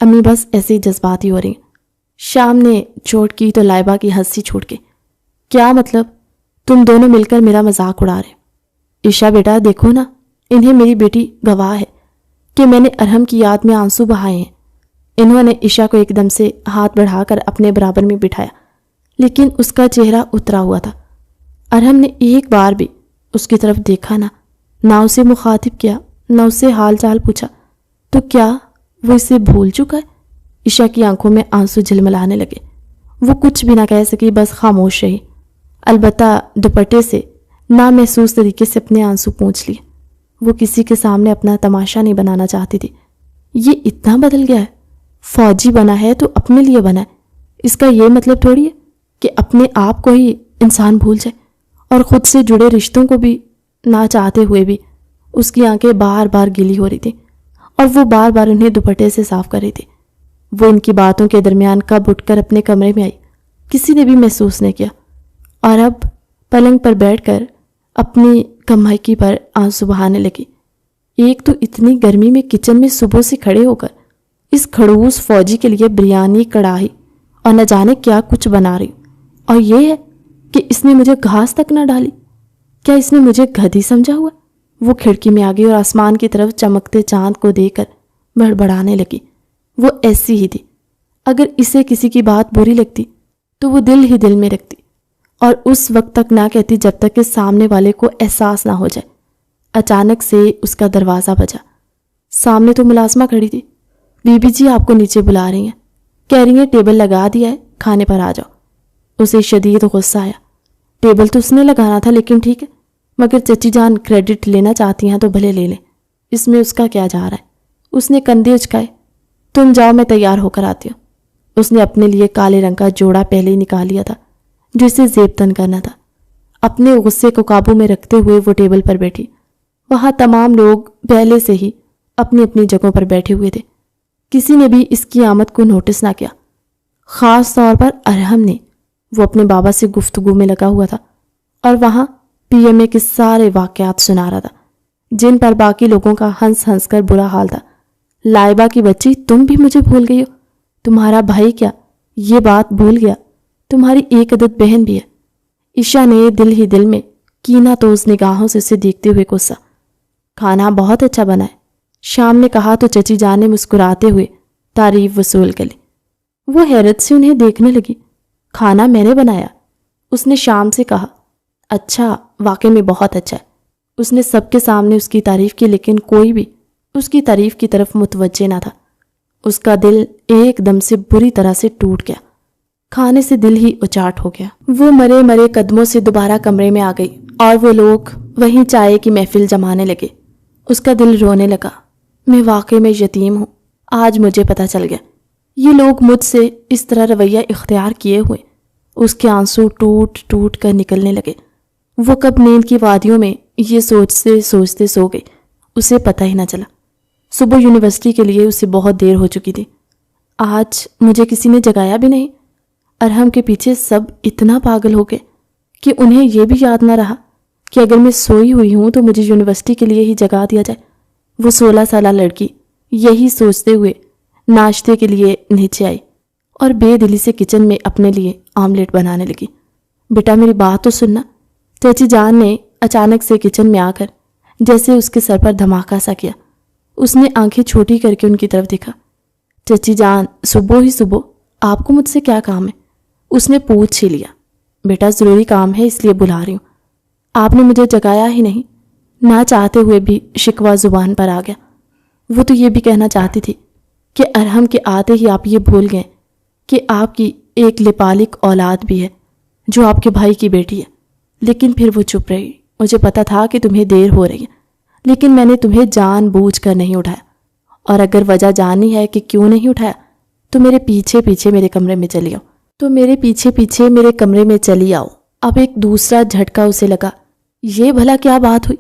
امی بس ایسے ہی جذباتی ہو رہی ہیں. شام نے چوٹ کی تو لائبہ کی ہنسی چھوٹ گئی. کیا مطلب؟ تم دونوں مل کر میرا مذاق اڑا رہے. عشا بیٹا دیکھو نا، انہیں میری بیٹی گواہ ہے کہ میں نے ارحم کی یاد میں آنسو بہائے ہیں. انہوں نے عشا کو ایک دم سے ہاتھ بڑھا کر اپنے برابر میں بٹھایا، لیکن اس کا چہرہ اترا ہوا تھا. ارحم نے ایک بار بھی اس کی طرف دیکھا نہ اسے مخاطب کیا، نہ اسے حال چال پوچھا. تو کیا وہ اسے بھول چکا ہے؟ عشا کی آنکھوں میں آنسو جھلملانے لگے. وہ کچھ بھی نہ کہہ سکی، بس خاموش رہی. البتہ دوپٹے سے نامحسوس طریقے سے اپنے آنسو پونچھ لیے. وہ کسی کے سامنے اپنا تماشا نہیں بنانا چاہتی تھی. یہ اتنا بدل گیا ہے، فوجی بنا ہے تو اپنے لیے بنا ہے. اس کا یہ مطلب تھوڑی ہے کہ اپنے آپ کو ہی انسان بھول جائے، اور خود سے جڑے رشتوں کو بھی نہ چاہتے ہوئے بھی. اس کی آنکھیں بار بار گیلی ہو رہی تھیں اور وہ بار بار انہیں دوپٹے سے صاف کر رہی تھی. وہ ان کی باتوں کے درمیان کب اٹھ کر اپنے کمرے میں آئی کسی نے بھی محسوس نہیں کیا، اور اب پلنگ پر بیٹھ کر اپنی کمائکی پر آنسو بہانے لگی. ایک تو اتنی گرمی میں کچن میں صبح سے کھڑے ہو کر اس کھڑوس فوجی کے لیے بریانی، کڑاہی اور نہ جانے کیا کچھ بنا رہی، اور یہ ہے کہ اس نے مجھے گھاس تک نہ ڈالی. کیا اس نے مجھے گدھی سمجھا ہوا؟ وہ کھڑکی میں آ گئی اور آسمان کی طرف چمکتے چاند کو دیکھ کر بڑبڑانے لگی. وہ ایسی ہی تھی. اگر اسے کسی کی بات بری لگتی تو وہ دل ہی دل میں رکھتی، اور اس وقت تک نہ کہتی جب تک کہ سامنے والے کو احساس نہ ہو جائے. اچانک سے اس کا دروازہ بجا. سامنے تو ملازمہ کھڑی تھی. بی بی جی آپ کو نیچے بلا رہی ہیں، کہہ رہی ہیں ٹیبل لگا دیا ہے، کھانے پر آ جاؤ. اسے شدید غصہ آیا. ٹیبل تو اس نے لگانا تھا، لیکن ٹھیک ہے، مگر چچی جان کریڈٹ لینا چاہتی ہیں تو بھلے لے لیں، اس میں اس کا کیا جا رہا ہے. اس نے کندھے اچکائے. تم جاؤ، میں تیار ہو کر آتی ہوں. اس نے اپنے لیے کالے رنگ کا جوڑا پہلے ہی نکال لیا تھا جو اسے زیب تن کرنا تھا. اپنے غصے کو قابو میں رکھتے ہوئے وہ ٹیبل پر بیٹھی. وہاں تمام لوگ پہلے سے ہی اپنی اپنی جگہوں پر بیٹھے ہوئے تھے. کسی نے بھی اس کی آمد کو نوٹس نہ کیا، خاص طور پر ارحم نے. وہ اپنے بابا سے گفتگو میں لگا ہوا تھا اور وہاں پی ایم اے کے سارے واقعات سنا رہا تھا جن پر باقی لوگوں کا ہنس ہنس کر برا حال تھا. لائبہ کی بچی، تم بھی مجھے بھول گئی ہو. تمہارا بھائی کیا یہ بات بھول گیا؟ تمہاری ایک عدد بہن بھی ہے. عشا نے دل ہی دل میں کینہ توز نگاہوں سے اسے دیکھتے ہوئے کوسا. کھانا بہت اچھا بنا ہے، شام نے کہا تو چچی جان نے مسکراتے ہوئے تعریف وصول کر لی. وہ حیرت سے انہیں دیکھنے لگی. کھانا میں نے بنایا، اس نے شام سے کہا. اچھا، واقعی میں بہت اچھا ہے. اس نے سب کے سامنے اس کی تعریف کی، لیکن کوئی بھی اس کی تعریف کی طرف متوجہ نہ تھا. اس کا دل ایک دم سے بری طرح سے ٹوٹ گیا. کھانے سے دل ہی اچاٹ ہو گیا. وہ مرے مرے قدموں سے دوبارہ کمرے میں آ گئی اور وہ لوگ وہیں چائے کی محفل جمانے لگے. اس کا دل رونے لگا. میں واقعی میں یتیم ہوں. آج مجھے پتہ چل گیا. یہ لوگ مجھ سے اس طرح رویہ اختیار کیے ہوئے. اس کے آنسو ٹوٹ ٹوٹ کر نکلنے لگے. وہ کب نیند کی وادیوں میں یہ سوچتے سوچتے سو گئی، اسے پتہ ہی نہ چلا. صبح یونیورسٹی کے لیے اسے بہت دیر ہو چکی تھی. آج مجھے کسی نے جگایا بھی نہیں. ارحم کے پیچھے سب اتنا پاگل ہو گئے کہ انہیں یہ بھی یاد نہ رہا کہ اگر میں سوئی ہوئی ہوں تو مجھے یونیورسٹی کے لیے ہی جگا دیا جائے. وہ 16 سالہ لڑکی یہی سوچتے ہوئے ناشتے کے لیے نیچے آئی اور بے دلی سے کچن میں اپنے لیے آملیٹ بنانے لگی. بیٹا میری بات تو سننا. چچی جان نے اچانک سے کچن میں آ کر جیسے اس کے سر پر دھماکہ سا کیا. اس نے آنکھیں چھوٹی کر کے ان کی طرف دیکھا. چچی جان، صبح ہی صبح آپ کو مجھ سے کیا کام ہے؟ اس نے پوچھ ہی لیا. بیٹا ضروری کام ہے، اس لیے بلا رہی ہوں. آپ نے مجھے جگایا ہی نہیں. نہ چاہتے ہوئے بھی شکوہ زبان پر آ گیا. وہ تو یہ بھی کہنا چاہتی تھی کہ ارحم کے آتے ہی آپ یہ بھول گئے کہ آپ کی ایک لپالک اولاد بھی ہے جو آپ کے بھائی کی بیٹی ہے. لیکن پھر وہ چپ رہی. مجھے پتا تھا کہ تمہیں دیر ہو رہی ہے، لیکن میں نے تمہیں جان بوجھ کر نہیں اٹھایا. اور اگر وجہ جاننی ہے کہ کیوں نہیں اٹھایا تو میرے پیچھے پیچھے میرے کمرے میں چلی آؤ. اب ایک دوسرا جھٹکا اسے لگا. یہ بھلا کیا بات ہوئی؟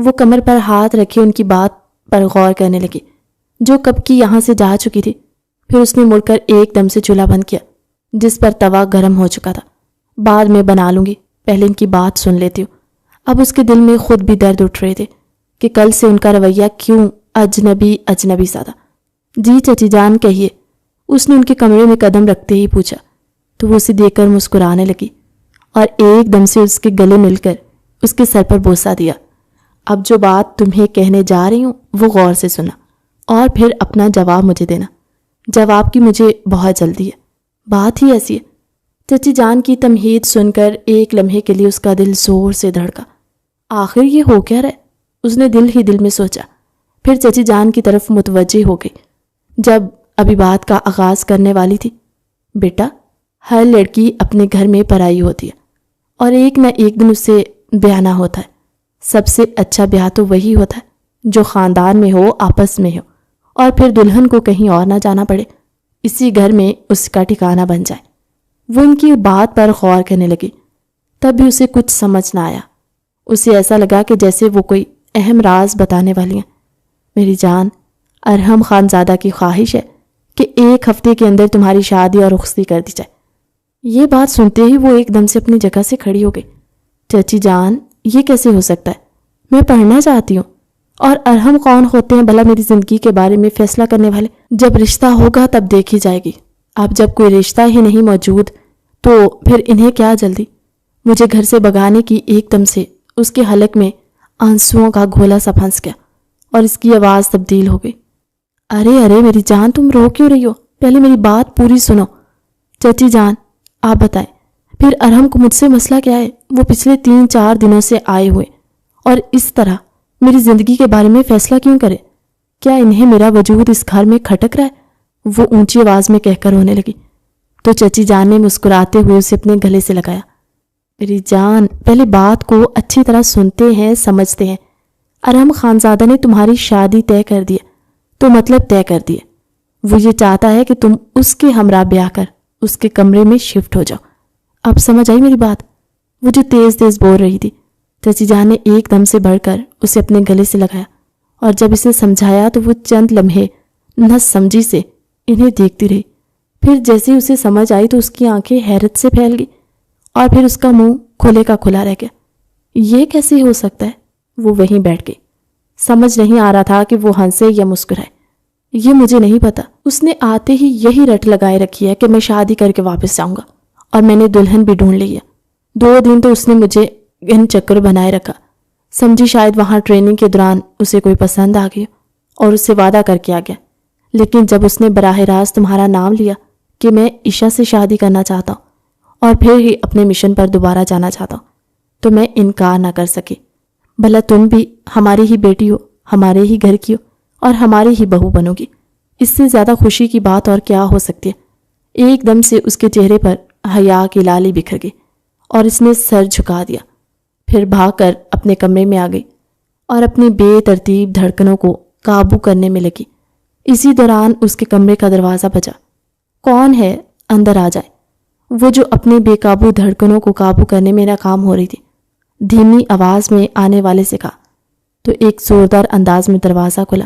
وہ کمر پر ہاتھ رکھے ان کی بات پر غور کرنے لگی جو کب کی یہاں سے جا چکی تھی۔ پھر اس نے مڑ کر ایک دم سے چولہا بند کیا جس پر توا گرم ہو چکا تھا۔ بعد میں بنا لوں گی، پہلے ان کی بات سن لیتی ہوں۔ اب اس کے دل میں خود بھی درد اٹھ رہے تھے کہ کل سے ان کا رویہ کیوں اجنبی سا تھا۔ جی چچی جان کہیے، اس نے ان کے کمرے میں قدم رکھتے ہی پوچھا تو وہ اسے دیکھ کر مسکرانے لگی اور ایک دم سے اس کے گلے مل کر اس کے سر پر بوسہ دیا۔ اب جو بات تمہیں کہنے جا رہی ہوں وہ غور سے سنا اور پھر اپنا جواب مجھے دینا۔ جواب کی مجھے بہت جلدی ہے، بات ہی ایسی ہے۔ چچی جان کی تمہید سن کر ایک لمحے کے لیے اس کا دل زور سے دھڑکا۔ آخر یہ ہو کیا رہا ہے؟ اس نے دل ہی دل میں سوچا۔ پھر چچی جان کی طرف متوجہ ہو گئی جب ابھی بات کا آغاز کرنے والی تھی۔ بیٹا، ہر لڑکی اپنے گھر میں پرائی ہوتی ہے اور ایک نہ ایک دن اسے بیاہ نہ ہوتا ہے۔ سب سے اچھا بیاہ تو وہی ہوتا ہے جو خاندان میں ہو، آپس میں ہو، اور پھر دلہن کو کہیں اور نہ جانا پڑے، اسی گھر میں اس کا ٹھکانہ بن جائے۔ وہ ان کی بات پر غور کرنے لگی، تب بھی اسے کچھ سمجھ نہ آیا۔ اسے ایسا لگا کہ جیسے وہ کوئی اہم راز بتانے والی ہیں۔ میری جان، ارحم خانزادہ کی خواہش ہے کہ 1 ہفتے کے اندر تمہاری شادی اور رخصتی کر دی جائے۔ یہ بات سنتے ہی وہ ایک دم سے اپنی جگہ سے کھڑی ہو گئی۔ چچی جان، یہ کیسے ہو سکتا ہے؟ میں پڑھنا چاہتی ہوں، اور ارحم کون ہوتے ہیں بھلا میری زندگی کے بارے میں فیصلہ کرنے والے؟ جب رشتہ ہوگا تب دیکھی جائے گی۔ اب جب کوئی رشتہ ہی نہیں موجود تو پھر انہیں کیا جلدی؟ مجھے گھر سے بھگانے کی ایک دم سے اس کے حلق میں آنسوؤں کا گھولا سا پھنس گیا اور اس کی آواز تبدیل ہو گئی۔ ارے میری جان، تم رو کیوں رہی ہو؟ پہلے میری بات پوری سنو۔ چچی جان، آپ بتائیں، پھر ارحم کو مجھ سے مسئلہ کیا ہے؟ وہ پچھلے 3-4 دنوں سے آئے ہوئے اور اس طرح میری زندگی کے بارے میں فیصلہ کیوں کرے؟ کیا انہیں میرا وجود اس گھر میں کھٹک رہا ہے؟ وہ اونچی آواز میں کہہ کر رونے لگی تو چچی جان نے مسکراتے ہوئے اسے اپنے گلے سے لگایا۔ میری جان، پہلے بات کو اچھی طرح سنتے ہیں، سمجھتے ہیں۔ ارحم خانزادہ نے تمہاری شادی طے کر دی ہے تو مطلب طے کر دی ہے۔ وہ یہ چاہتا ہے کہ تم اس کے ہمراہ بیاہ کر اس کے کمرے میں شفٹ ہو جاؤ۔ اب سمجھ آئی میری بات؟ وہ جو تیز بول رہی تھی، چچی جان نے ایک دم سے بڑھ کر اسے اپنے گلے سے لگایا اور جب اسے سمجھایا تو وہ چند لمحے نہ سمجھی سے انہیں دیکھتی رہی۔ پھر جیسے اسے سمجھ آئی تو اس کی آنکھیں حیرت سے پھیل گئی اور پھر اس کا منہ کھلے کا کھلا رہ گیا۔ یہ کیسے ہو سکتا ہے؟ وہ وہیں بیٹھ گئی۔ سمجھ نہیں آ رہا تھا کہ وہ ہنسے یا مسکرائے۔ یہ مجھے نہیں پتا۔ اس نے آتے ہی یہی رٹ لگائے رکھی ہے کہ میں شادی کر کے واپس جاؤں گا، اور میں نے دلہن بھی ڈھونڈ لی ہے۔ 2 دن تو اس نے مجھے ان چکر بنائے رکھا۔ سمجھی شاید وہاں ٹریننگ کے دوران اسے کوئی پسند آ گیا اور اس سے وعدہ کر کے آ گیا، لیکن جب اس نے براہ راست تمہارا نام لیا کہ میں عشا سے شادی کرنا چاہتا ہوں اور پھر ہی اپنے مشن پر دوبارہ جانا چاہتا ہوں تو میں انکار نہ کر سکی۔ بھلا تم بھی ہماری ہی بیٹی ہو، ہمارے ہی گھر کی ہو اور ہماری ہی بہو بنو گی۔ اس سے زیادہ خوشی کی بات اور کیا ہو سکتی ہے؟ ایک دم سے اس کے چہرے پر حیا کی لالی بکھر گئی اور اس نے سر جھکا دیا، پھر بھاگ کر اپنے کمرے میں آ گئی اور اپنی بے ترتیب دھڑکنوں کو قابو کرنے میں لگی۔ اسی دوران اس کے کمرے کا دروازہ بجا۔ کون ہے؟ اندر آ جائے۔ وہ جو اپنے بے قابو دھڑکنوں کو قابو کرنے میں ناکام ہو رہی تھی، دھیمی آواز میں آنے والے سے کہا تو ایک زوردار انداز میں دروازہ کھلا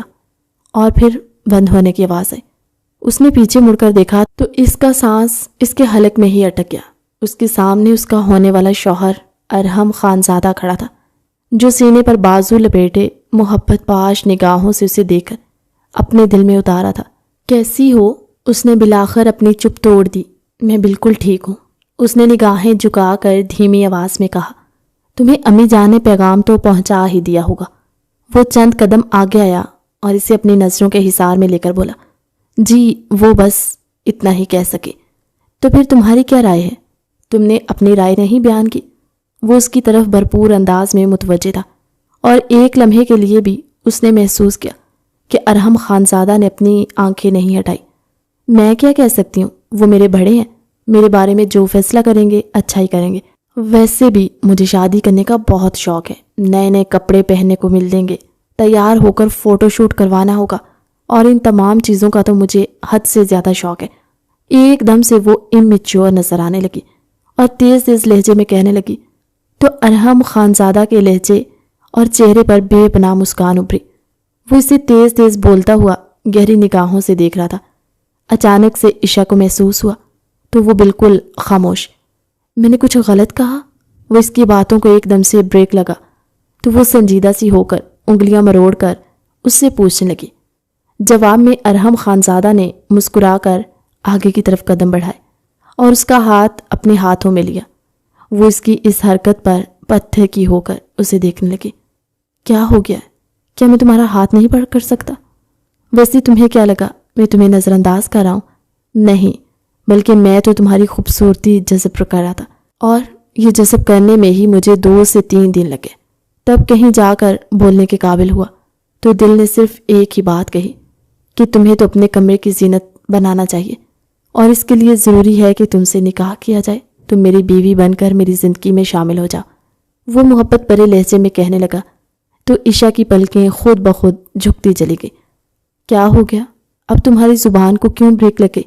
اور پھر بند ہونے کی آواز آئی۔ اس نے پیچھے مڑ کر دیکھا تو اس کا سانس اس کے حلق میں ہی اٹک گیا۔ اس کے سامنے اس کا ہونے والا شوہر ارحم خانزادہ کھڑا تھا، جو سینے پر بازو لپیٹے محبت پاش نگاہوں سے اسے دیکھ کر اپنے دل میں اتارا تھا۔ کیسی ہو؟ اس نے بلاخر اپنی چپ توڑ دی۔ میں بالکل ٹھیک ہوں، اس نے نگاہیں جھکا کر دھیمی آواز میں کہا۔ تمہیں امی جان نے پیغام تو پہنچا ہی دیا ہوگا۔ وہ چند قدم آگے آیا اور اسے اپنی نظروں کے حصار میں لے کر بولا، جی وہ بس اتنا ہی کہہ سکے۔ تو پھر تمہاری کیا رائے ہے؟ تم نے اپنی رائے نہیں بیان کی؟ وہ اس کی طرف بھرپور انداز میں متوجہ تھا اور ایک لمحے کے لیے بھی اس نے محسوس کیا کہ ارحم خانزادہ نے اپنی آنکھیں نہیں ہٹائی۔ میں کیا کہہ سکتی ہوں؟ وہ میرے بڑے ہیں، میرے بارے میں جو فیصلہ کریں گے اچھا ہی کریں گے۔ ویسے بھی مجھے شادی کرنے کا بہت شوق ہے، نئے نئے کپڑے پہننے کو مل دیں گے، تیار ہو کر فوٹو شوٹ کروانا ہوگا، اور ان تمام چیزوں کا تو مجھے حد سے زیادہ شوق ہے۔ ایک دم سے وہ امیچور نظر آنے لگی اور تیز تیز لہجے میں کہنے لگی، تو ارحم خانزادہ کے لہجے اور چہرے پر بے پناہ مسکان ابھری۔ وہ اسے تیز تیز بولتا ہوا گہری نگاہوں سے دیکھ رہا تھا۔ اچانک سے عشا کو محسوس ہوا تو وہ بالکل خاموش۔ میں نے کچھ غلط کہا؟ وہ اس کی باتوں کو ایک دم سے بریک لگا تو وہ سنجیدہ سی ہو کر انگلیاں مروڑ کر اس سے پوچھنے لگی۔ جواب میں ارحم خانزادہ نے مسکرا کر آگے کی طرف قدم بڑھائے اور اس کا ہاتھ اپنے ہاتھوں میں لیا۔ وہ اس کی اس حرکت پر پتھر کی ہو کر اسے دیکھنے لگی۔ کیا ہو گیا ہے؟ کیا میں تمہارا ہاتھ نہیں پکڑ کر سکتا؟ ویسے تمہیں کیا لگا میں تمہیں نظر انداز کر رہا ہوں؟ نہیں، بلکہ میں تو تمہاری خوبصورتی جذب کر رہا تھا، اور یہ جذب کرنے میں ہی مجھے 2 سے 3 دن لگے۔ تب کہیں جا کر بولنے کے قابل ہوا تو دل نے صرف ایک ہی بات کہی کہ تمہیں تو اپنے کمرے کی زینت بنانا چاہیے، اور اس کے لیے ضروری ہے کہ تم سے نکاح کیا جائے، تم میری بیوی بن کر میری زندگی میں شامل ہو جاؤ۔ وہ محبت بھرے لہجے میں کہنے لگا تو عشا کی پلکیں خود بخود جھکتی چلی گئی۔ کیا ہو گیا؟ اب تمہاری زبان کو کیوں بریک لگے؟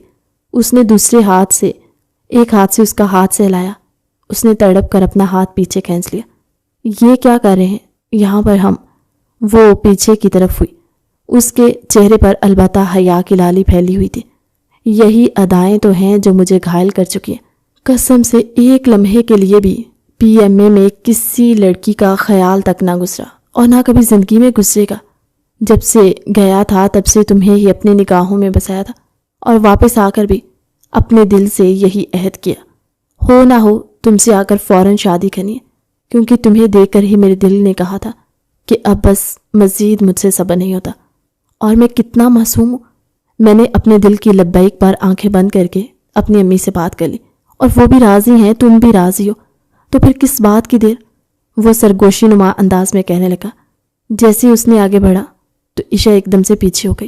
اس نے دوسرے ہاتھ سے ایک ہاتھ سے اس کا ہاتھ سہلایا۔ اس نے تڑپ کر اپنا ہاتھ پیچھے کھینچ لیا۔ یہ کیا کر رہے ہیں یہاں پر ہم؟ وہ پیچھے کی طرف ہوئی۔ اس کے چہرے پر البتہ حیا کی لالی پھیلی ہوئی تھی۔ یہی ادائیں تو ہیں جو مجھے گھائل کر چکی ہیں۔ قسم سے ایک لمحے کے لیے بھی پی ایم اے میں کسی لڑکی کا خیال تک نہ گزرا، اور نہ کبھی زندگی میں گزرے گا۔ جب سے گیا تھا تب سے تمہیں ہی اپنی نگاہوں میں بسایا تھا، اور واپس آ کر بھی اپنے دل سے یہی عہد کیا، ہو نہ ہو تم سے آ کر فوراً شادی کرنی ہے، کیونکہ تمہیں دیکھ کر ہی میرے دل نے کہا تھا کہ اب بس مزید مجھ سے صبر نہیں ہوتا۔ اور میں کتنا معصوم ہوں۔ میں نے اپنے دل کی لبیک پر آنکھیں بند کر کے اپنی امی سے بات کر لی، اور وہ بھی راضی ہیں، تم بھی راضی ہو، تو پھر کس بات کی دیر؟ وہ سرگوشی نما انداز میں کہنے لگا۔ جیسے اس نے آگے بڑھا تو عشا ایک دم سے پیچھے ہو گئی۔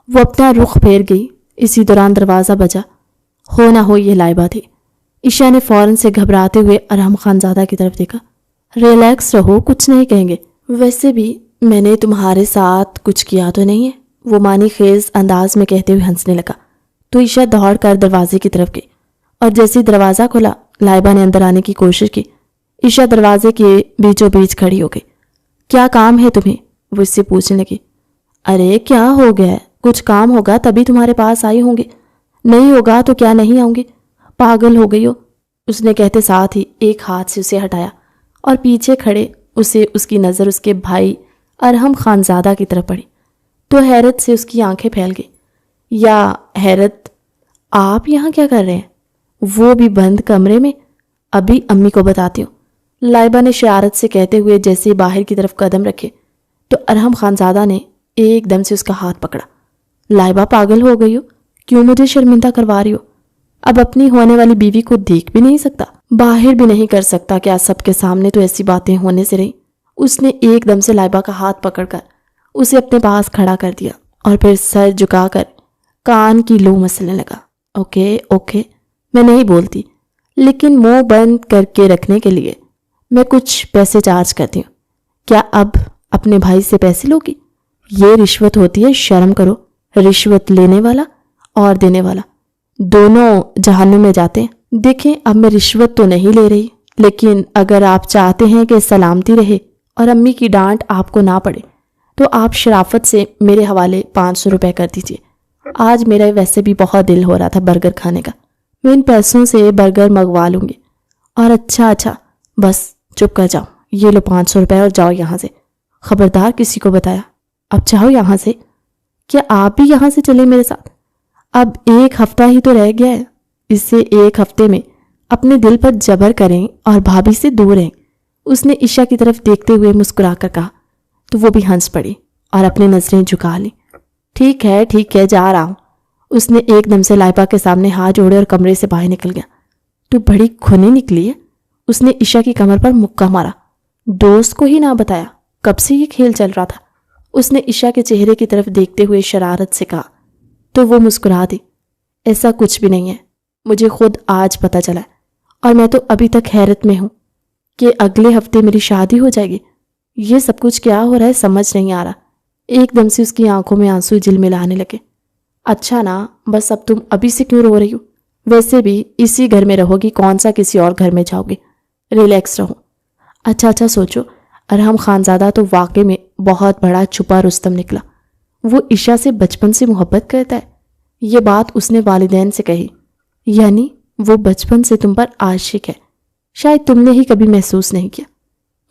وہ اپنا رخ پھیر گئی۔ اسی دوران دروازہ بجا۔ ہو نہ ہو یہ لائبہ تھی۔ عشا نے فوراً سے گھبراتے ہوئے ارحم خانزادہ کی طرف دیکھا۔ ریلیکس رہو، کچھ نہیں کہیں گے۔ ویسے بھی میں نے تمہارے ساتھ کچھ کیا تو نہیں ہے، وہ معنی خیز انداز میں کہتے ہوئے ہنسنے لگا تو عشا دوڑ کر دروازے کی طرف گئی، اور جیسے ہی دروازہ کھلا لائبہ نے اندر آنے کی کوشش کی۔ عشا دروازے کے بیچوں بیچ کھڑی ہو گئی۔ کیا کام ہے تمہیں؟ وہ اس سے پوچھنے لگی۔ ارے کیا ہو گیا ہے؟ کچھ کام ہوگا تبھی تمہارے پاس آئی ہوں گی، نہیں ہوگا تو کیا نہیں آؤں گی؟ پاگل ہو گئی ہو؟ اس نے کہتے ساتھ ہی ایک ہاتھ سے اسے ہٹایا، اور پیچھے کھڑے اس کی نظر اس کے بھائی ارحم خانزادہ کی طرف پڑی تو حیرت سے اس کی آنکھیں پھیل گئی۔ یا حیرت، آپ یہاں کیا کر رہے ہیں؟ وہ بھی بند کمرے میں؟ ابھی امی کو بتاتی ہوں، لائبہ نے شرارت سے کہتے ہوئے جیسے ہی باہر کی طرف قدم رکھے تو ارحم خانزادہ نے ایک دم سے اس کا ہاتھ پکڑا۔ لائبہ پاگل ہو گئی ہو؟ کیوں مجھے شرمندہ کروا رہی ہو؟ اب اپنی ہونے والی بیوی کو دیکھ بھی نہیں سکتا، باہر بھی نہیں کر سکتا کیا؟ سب کے سامنے تو ایسی باتیں ہونے سے رہی۔ اس نے ایک دم سے لائبہ کا ہاتھ پکڑ کر اسے اپنے پاس کھڑا کر دیا، اور پھر سر جھکا کر کان کی لو مسلنے لگا۔ اوکے اوکے، میں نہیں بولتی، لیکن منہ بند کر کے رکھنے کے لیے میں کچھ پیسے چارج کرتی ہوں۔ کیا اب اپنے بھائی سے پیسے لوگی؟ یہ رشوت ہوتی ہے، شرم کرو۔ رشوت لینے والا اور دینے والا دونوں جہنم میں جاتے ہیں۔ دیکھیں، اب میں رشوت تو نہیں لے رہی، لیکن اگر آپ چاہتے ہیں کہ سلامتی رہے اور امی کی ڈانٹ آپ کو نہ پڑے تو آپ شرافت سے میرے حوالے 500 روپے کر دیجیے۔ آج میرا ویسے بھی بہت دل ہو رہا تھا برگر کھانے کا، میں ان پیسوں سے برگر منگوا لوں گی۔ اور اچھا بس چپ کر جاؤ، یہ لو 500 روپے اور جاؤ یہاں سے۔ خبردار کسی کو بتایا، اب جاؤ یہاں سے۔ کیا آپ بھی یہاں سے چلیں میرے ساتھ؟ اب 1 ہفتہ ہی تو رہ گیا ہے، اس سے 1 ہفتے میں اپنے دل پر جبر کریں اور بھابھی سے دور رہیں۔ اس نے عشا کی طرف دیکھتے ہوئے مسکرا کر کہا تو وہ بھی ہنس پڑی اور اپنی نظریں جھکا لیں۔ ٹھیک ہے جا رہا ہوں۔ اس نے ایک دم سے لائبہ کے سامنے ہاتھ جوڑے اور کمرے سے باہر نکل گیا۔ تو بڑی کھنی نکلی ہے، اس نے عشا کی کمر پر مکہ مارا۔ دوست کو ہی نہ بتایا، کب سے یہ کھیل چل رہا تھا؟ اس نے عشا کے چہرے کی طرف دیکھتے ہوئے شرارت سے کہا تو وہ مسکرا دی۔ ایسا کچھ بھی نہیں ہے، مجھے خود آج پتہ چلا ہے، اور میں تو ابھی تک حیرت میں ہوں کہ اگلے ہفتے میری شادی ہو جائے گی۔ یہ سب کچھ کیا ہو رہا ہے سمجھ نہیں آ رہا۔ ایک دم سے اس کی آنکھوں میں آنسو جلملانے لگے۔ اچھا نا، بس اب تم ابھی سے کیوں رو رہی ہو؟ ویسے بھی اسی گھر میں رہو گی، کون سا کسی اور گھر میں جاؤ گی؟ ریلیکس رہو۔ اچھا سوچو، ارحم خانزادہ تو واقعی میں بہت بڑا چھپا رستم نکلا۔ وہ عشا سے بچپن سے محبت کرتا ہے۔ یہ بات اس نے والدین سے کہی، یعنی وہ بچپن سے تم پر عاشق ہے، شاید تم نے ہی کبھی محسوس نہیں کیا۔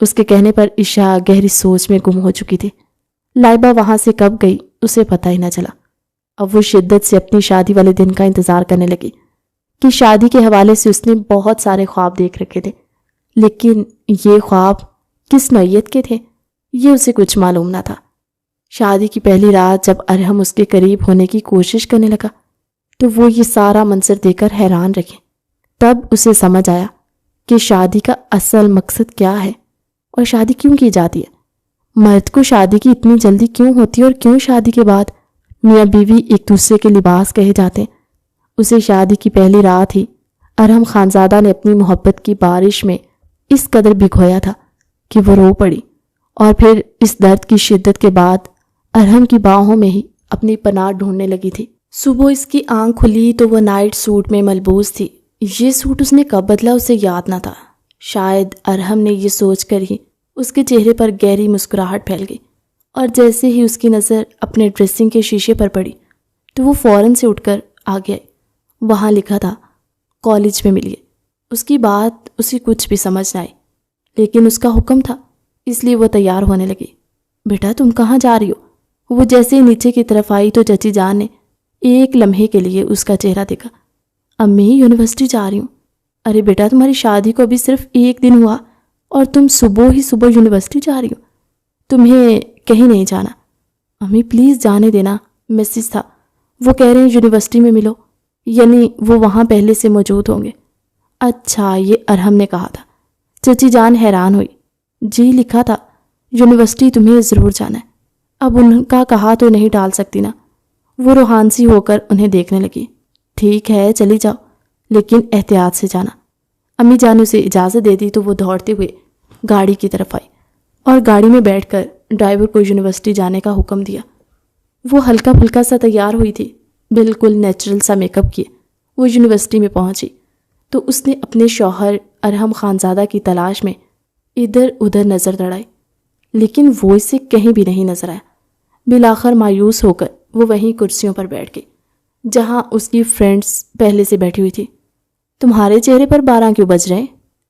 اس کے کہنے پر عشا گہری سوچ میں گم ہو چکی تھی۔ لائبہ وہاں سے کب گئی اسے پتہ ہی نہ چلا۔ اب وہ شدت سے اپنی شادی والے دن کا انتظار کرنے لگی کہ شادی کے حوالے سے اس نے بہت سارے خواب دیکھ رکھے تھے، لیکن یہ خواب کس نوعیت کے تھے یہ اسے کچھ معلوم نہ تھا۔ شادی کی پہلی رات جب ارحم اس کے قریب ہونے کی کوشش کرنے لگا تو وہ یہ سارا منظر دیکھ کر حیران رہے۔ تب اسے سمجھ آیا کہ شادی کا اصل مقصد کیا ہے اور شادی کیوں کی جاتی ہے۔ مرد کو شادی کی اتنی جلدی کیوں ہوتی ہے اور کیوں شادی کے بعد میاں بیوی ایک دوسرے کے لباس کہے جاتے ہیں۔ اسے شادی کی پہلی رات ہی ارحم خانزادہ نے اپنی محبت کی بارش میں اس قدر بھگویا تھا کہ وہ رو پڑی، اور پھر اس درد کی شدت کے بعد ارحم کی باہوں میں ہی اپنی پناہ ڈھونڈنے لگی تھی۔ صبح اس کی آنکھ کھلی تو وہ نائٹ سوٹ میں ملبوس تھی۔ یہ سوٹ اس نے کب بدلا اسے یاد نہ تھا۔ شاید ارحم نے یہ سوچ کر ہی اس کے چہرے پر گہری مسکراہٹ پھیل گئی، اور جیسے ہی اس کی نظر اپنے ڈریسنگ کے شیشے پر پڑی تو وہ فوراً سے اٹھ کر آگے آئی۔ وہاں لکھا تھا کالج میں ملیے۔ اس کی بات اسے کچھ بھی سمجھ نہ آئی، لیکن اس کا حکم تھا اس لیے وہ تیار ہونے لگی۔ بیٹا تم کہاں جا رہی ہو؟ وہ جیسے ہی نیچے کی طرف آئی تو چچی جان نے ایک لمحے کے لیے اس کا چہرہ دیکھا۔ امی یونیورسٹی جا رہی ہوں۔ ارے بیٹا تمہاری شادی کو ابھی صرف ایک دن ہوا اور تم صبح یونیورسٹی جا رہی ہو؟ تمہیں کہیں نہیں جانا۔ امی پلیز جانے دینا، میسج تھا، وہ کہہ رہے ہیں یونیورسٹی میں ملو، یعنی وہ وہاں پہلے سے موجود ہوں گے۔ اچھا، یہ ارحم نے کہا تھا۔ چچی جان حیران ہوئی۔ جی لکھا تھا یونیورسٹی تمہیں ضرور جانا ہے۔ اب ان کا کہا تو نہیں ٹال سکتی نا۔ وہ روحانسی ہو کر انہیں دیکھنے لگی۔ ٹھیک ہے چلی جاؤ، لیکن احتیاط سے جانا۔ امی جان نے اسے اجازت دے دی تو وہ دوڑتے ہوئے گاڑی کی طرف آئی اور گاڑی میں بیٹھ کر ڈرائیور کو یونیورسٹی جانے کا حکم دیا۔ وہ ہلکا پھلکا سا تیار ہوئی تھی، بالکل نیچرل سا میک اپ کیے۔ وہ یونیورسٹی میں پہنچی تو اس نے اپنے شوہر ارحم خانزادہ کی تلاش میں ادھر ادھر نظر دوڑائی، لیکن وہ اسے کہیں بھی نہیں نظر آیا۔ بالآخر مایوس ہو کر وہ وہیں کرسیوں پر بیٹھ گئی جہاں اس کی فرینڈز پہلے سے بیٹھی ہوئی تھی۔ تمہارے چہرے پر 12 کیوں بج رہے ہیں؟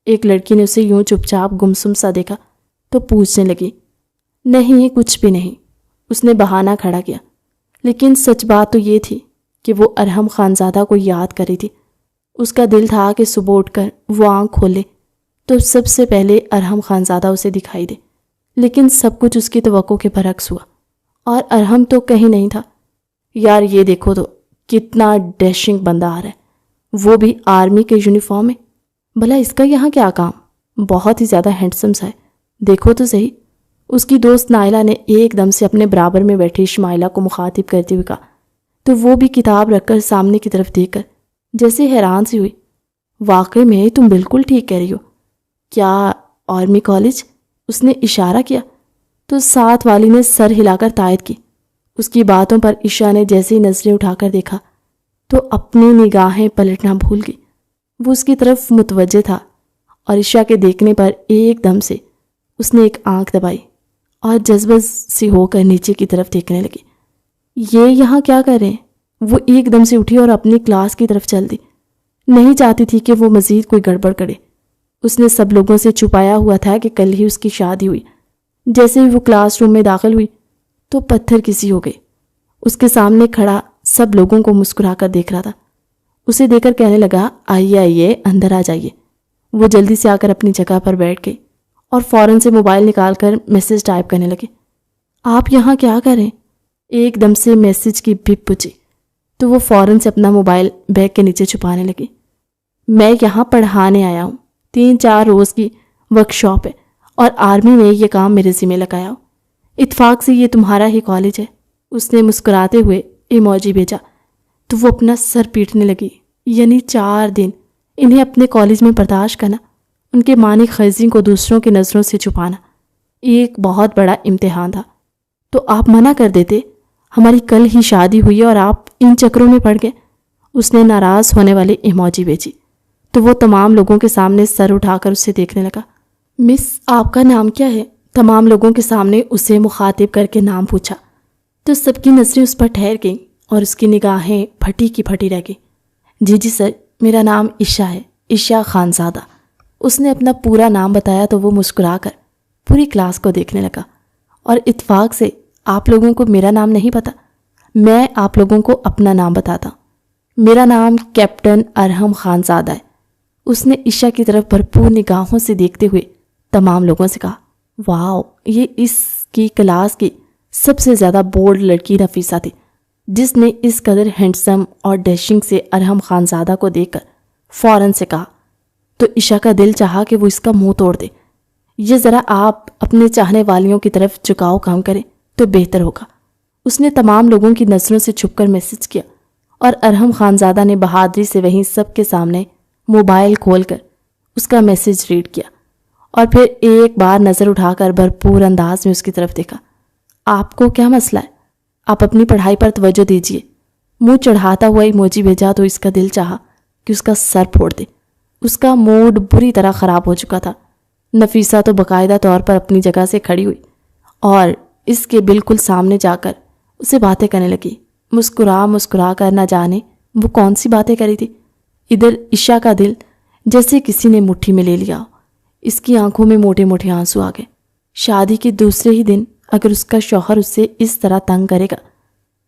ایک لڑکی نے اسے یوں چپ چاپ گمسم سا دیکھا تو پوچھنے لگی۔ نہیں کچھ بھی نہیں، اس نے بہانہ کھڑا کیا، لیکن سچ بات تو یہ تھی کہ وہ ارحم خانزادہ کو یاد کر رہی تھی۔ اس کا دل تھا کہ صبح اٹھ کر وہ آنکھ کھولے تو سب سے پہلے ارحم خانزادہ اسے دکھائی دے، لیکن سب کچھ اس کی توقع کے برعکس ہوا، اور ارحم تو کہیں نہیں تھا۔ یار یہ دیکھو تو کتنا ڈیشنگ بندہ آ رہا ہے، وہ بھی آرمی کے یونیفارم میں۔ بھلا اس کا یہاں کیا کام؟ بہت ہی زیادہ ہینڈسم سا ہے، دیکھو تو صحیح۔ اس کی دوست نائلہ نے ایک دم سے اپنے برابر میں بیٹھی شمائلہ کو مخاطب کرتے ہوئے کہا، تو وہ بھی کتاب رکھ کر سامنے کی طرف دیکھ کر جیسے حیران سی ہوئی۔ واقعی میں تم بالکل ٹھیک کہہ رہی ہو۔ کیا آرمی کالج؟ اس نے اشارہ کیا تو ساتھ والی نے سر ہلا کر تائید کی۔ اس کی باتوں پر عشا نے جیسے ہی نظریں اٹھا کر دیکھا تو اپنی نگاہیں پلٹنا بھول گئی۔ وہ اس کی طرف متوجہ تھا اور عشا کے دیکھنے پر ایک دم سے اس نے ایک آنکھ دبائی اور جذبہ سی ہو کر نیچے کی طرف دیکھنے لگی۔ یہ یہاں کیا کر رہے ہیں؟ وہ ایک دم سے اٹھی اور اپنی کلاس کی طرف چل دی۔ نہیں چاہتی تھی کہ وہ مزید کوئی گڑبڑ کرے۔ اس نے سب لوگوں سے چھپایا ہوا تھا کہ کل ہی اس کی شادی ہوئی۔ جیسے ہی وہ کلاس روم میں داخل ہوئی تو پتھر کسی ہو گئی۔ اس کے سامنے کھڑا سب لوگوں کو مسکرا کر دیکھ رہا تھا۔ اسے دیکھ کر کہنے لگا، آئیے آئیے اندر آ جائیے۔ وہ جلدی سے آ کر اپنی جگہ پر بیٹھ گئی اور فوراً سے موبائل نکال کر میسج ٹائپ کرنے لگے۔ آپ یہاں کیا کریں؟ ایک دم سے میسج کی بھپ پچی تو وہ فوراً سے اپنا موبائل بیگ کے نیچے چھپانے لگی۔ میں یہاں پڑھانے آیا ہوں، 3-4 روز کی ورکشاپ ہے اور آرمی نے یہ کام میرے ذمہ لگایا ہو۔ اتفاق سے یہ تمہارا ہی کالج ہے۔ اس نے مسکراتے ہوئے ایموجی بھیجا تو وہ اپنا سر پیٹنے لگی۔ یعنی 4 دن انہیں اپنے کالج میں برداشت کرنا، ان کے معنی خیزی کو دوسروں کی نظروں سے چھپانا، ایک بہت بڑا امتحان تھا۔ تو آپ منع کر دیتے، ہماری کل ہی شادی ہوئی اور آپ ان چکروں میں پڑ گئے۔ اس نے ناراض ہونے والی ایموجی بھیجی تو وہ تمام لوگوں کے سامنے سر اٹھا کر اسے دیکھنے لگا۔ مس آپ کا نام کیا ہے؟ تمام لوگوں کے سامنے اسے مخاطب کر کے نام پوچھا تو سب کی نظریں اس پر ٹھہر گئیں اور اس کی نگاہیں پھٹی کی پھٹی رہ گئیں۔ جی سر، میرا نام عشا ہے، عشا خانزادہ۔ اس نے اپنا پورا نام بتایا تو وہ مسکرا کر پوری کلاس کو دیکھنے لگا۔ اور اتفاق سے آپ لوگوں کو میرا نام نہیں پتا؟ میں آپ لوگوں کو اپنا نام بتاتا ہوں۔ میرا نام کیپٹن ارحم خانزادہ ہے۔ اس نے عشا کی طرف بھرپور نگاہوں سے دیکھتے ہوئے تمام لوگوں سے کہا، واو، یہ اس کی کلاس کی سب سے زیادہ بولڈ لڑکی نفیسہ تھی، جس نے اس قدر ہینڈسم اور ڈیشنگ سے ارحم خانزادہ کو دیکھ کر فوراً سے کہا تو عشا کا دل چاہا کہ وہ اس کا منہ توڑ دے۔ یہ ذرا آپ اپنے چاہنے والیوں کی طرف جھکاؤ کام کریں تو بہتر ہوگا۔ اس نے تمام لوگوں کی نظروں سے چھپ کر میسج کیا اور ارحم خانزادہ نے بہادری سے وہیں سب کے سامنے موبائل کھول کر اس کا میسج ریڈ کیا اور پھر ایک بار نظر اٹھا کر بھرپور انداز میں اس کی طرف دیکھا۔ آپ کو کیا مسئلہ ہے؟ آپ اپنی پڑھائی پر توجہ دیجیے۔ منہ چڑھاتا ہوا ایموجی بھیجا تو اس کا دل چاہا کہ اس کا سر پھوڑ دے۔ اس کا موڈ بری طرح خراب ہو چکا تھا۔ نفیسہ تو باقاعدہ طور پر اپنی جگہ سے کھڑی ہوئی اور اس کے بالکل سامنے جا کر اسے باتیں کرنے لگی، مسکرا کر نہ جانے وہ کون سی باتیں کری تھی۔ ادھر عشا کا دل جیسے کسی نے مٹھی میں لے لیا ہو۔ اس کی آنکھوں میں موٹے موٹے آنسو آ گئے۔ شادی کے دوسرے ہی دن اگر اس کا شوہر اسے اس طرح تنگ کرے گا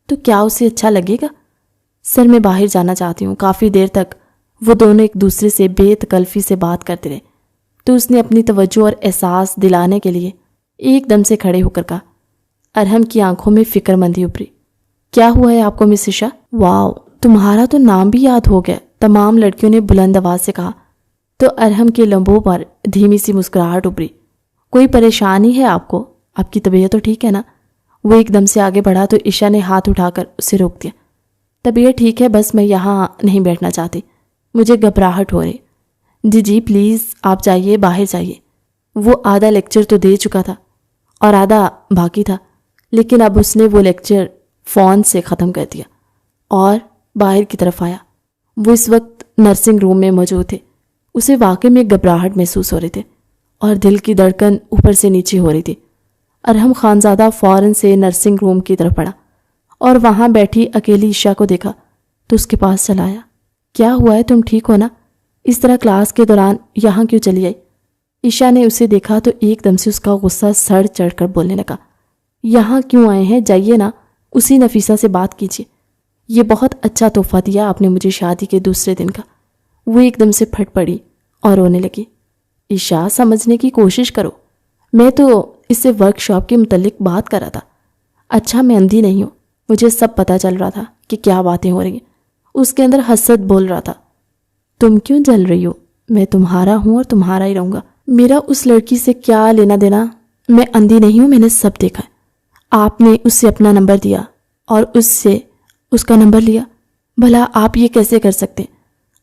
تو کیا اسے اچھا لگے گا؟ سر، میں باہر جانا چاہتی ہوں۔ کافی دیر تک وہ دونوں ایک دوسرے سے بے تکلفی سے بات کرتے رہے تو اس نے اپنی توجہ اور احساس دلانے کے لیے ایک دم سے کھڑے ہو کر کہا۔ ارحم کی آنکھوں میں فکر مندی ابھری۔ کیا ہوا ہے آپ کو مس عشا؟ واو، تمہارا تو نام بھی یاد ہو گیا، تمام لڑکیوں نے بلند آواز سے کہا تو ارحم کے لبوں پر دھیمی سی مسکراہٹ ابھری۔ کوئی پریشانی ہے آپ کو؟ آپ کی طبیعت تو ٹھیک ہے نا؟ وہ ایک دم سے آگے بڑھا تو عشا نے ہاتھ اٹھا کر اسے روک دیا۔ طبیعت ٹھیک ہے، بس میں یہاں نہیں بیٹھنا چاہتی، مجھے گھبراہٹ ہو رہی۔ جی پلیز آپ جائیے، باہر جائیے۔ وہ آدھا لیکچر تو دے چکا تھا اور آدھا باقی تھا، لیکن اب اس نے وہ لیکچر فون سے ختم کر دیا اور باہر کی طرف آیا۔ وہ اس وقت نرسنگ روم میں موجود تھے۔ اسے واقعی میں گھبراہٹ محسوس ہو رہے تھے اور دل کی دھڑکن اوپر سے نیچے ہو رہی تھی۔ ارحم خانزادہ فوراً سے نرسنگ روم کی طرف بڑھا اور وہاں بیٹھی اکیلی عشا کو دیکھا تو اس کے پاس چلا آیا۔ کیا ہوا ہے؟ تم ٹھیک ہو نا؟ اس طرح کلاس کے دوران یہاں کیوں چلی آئی؟ عشا نے اسے دیکھا تو ایک دم سے اس کا غصہ سڑ چڑھ کر بولنے لگا، یہاں کیوں آئے ہیں؟ جائیے نا، اسی نفیسہ سے بات کیجیے۔ یہ بہت اچھا تحفہ دیا آپ نے مجھے شادی کے دوسرے دن کا۔ وہ ایک دم سے پھٹ پڑی اور رونے لگی۔ عشا، سمجھنے کی کوشش کرو، میں تو اس سے ورک شاپ کے متعلق بات کر رہا تھا۔ اچھا، میں اندھی نہیں ہوں، مجھے سب پتہ چل رہا تھا کہ کیا باتیں ہو رہی ہیں۔ اس کے اندر حسد بول رہا تھا۔ تم کیوں جل رہی ہو؟ میں تمہارا ہوں اور تمہارا ہی رہوں گا۔ میرا اس لڑکی سے کیا لینا دینا؟ میں اندھی نہیں ہوں، میں نے سب دیکھا ہے۔ آپ نے اس سے اپنا نمبر دیا اور اس سے اس کا نمبر لیا۔ بھلا آپ یہ کیسے کر سکتے؟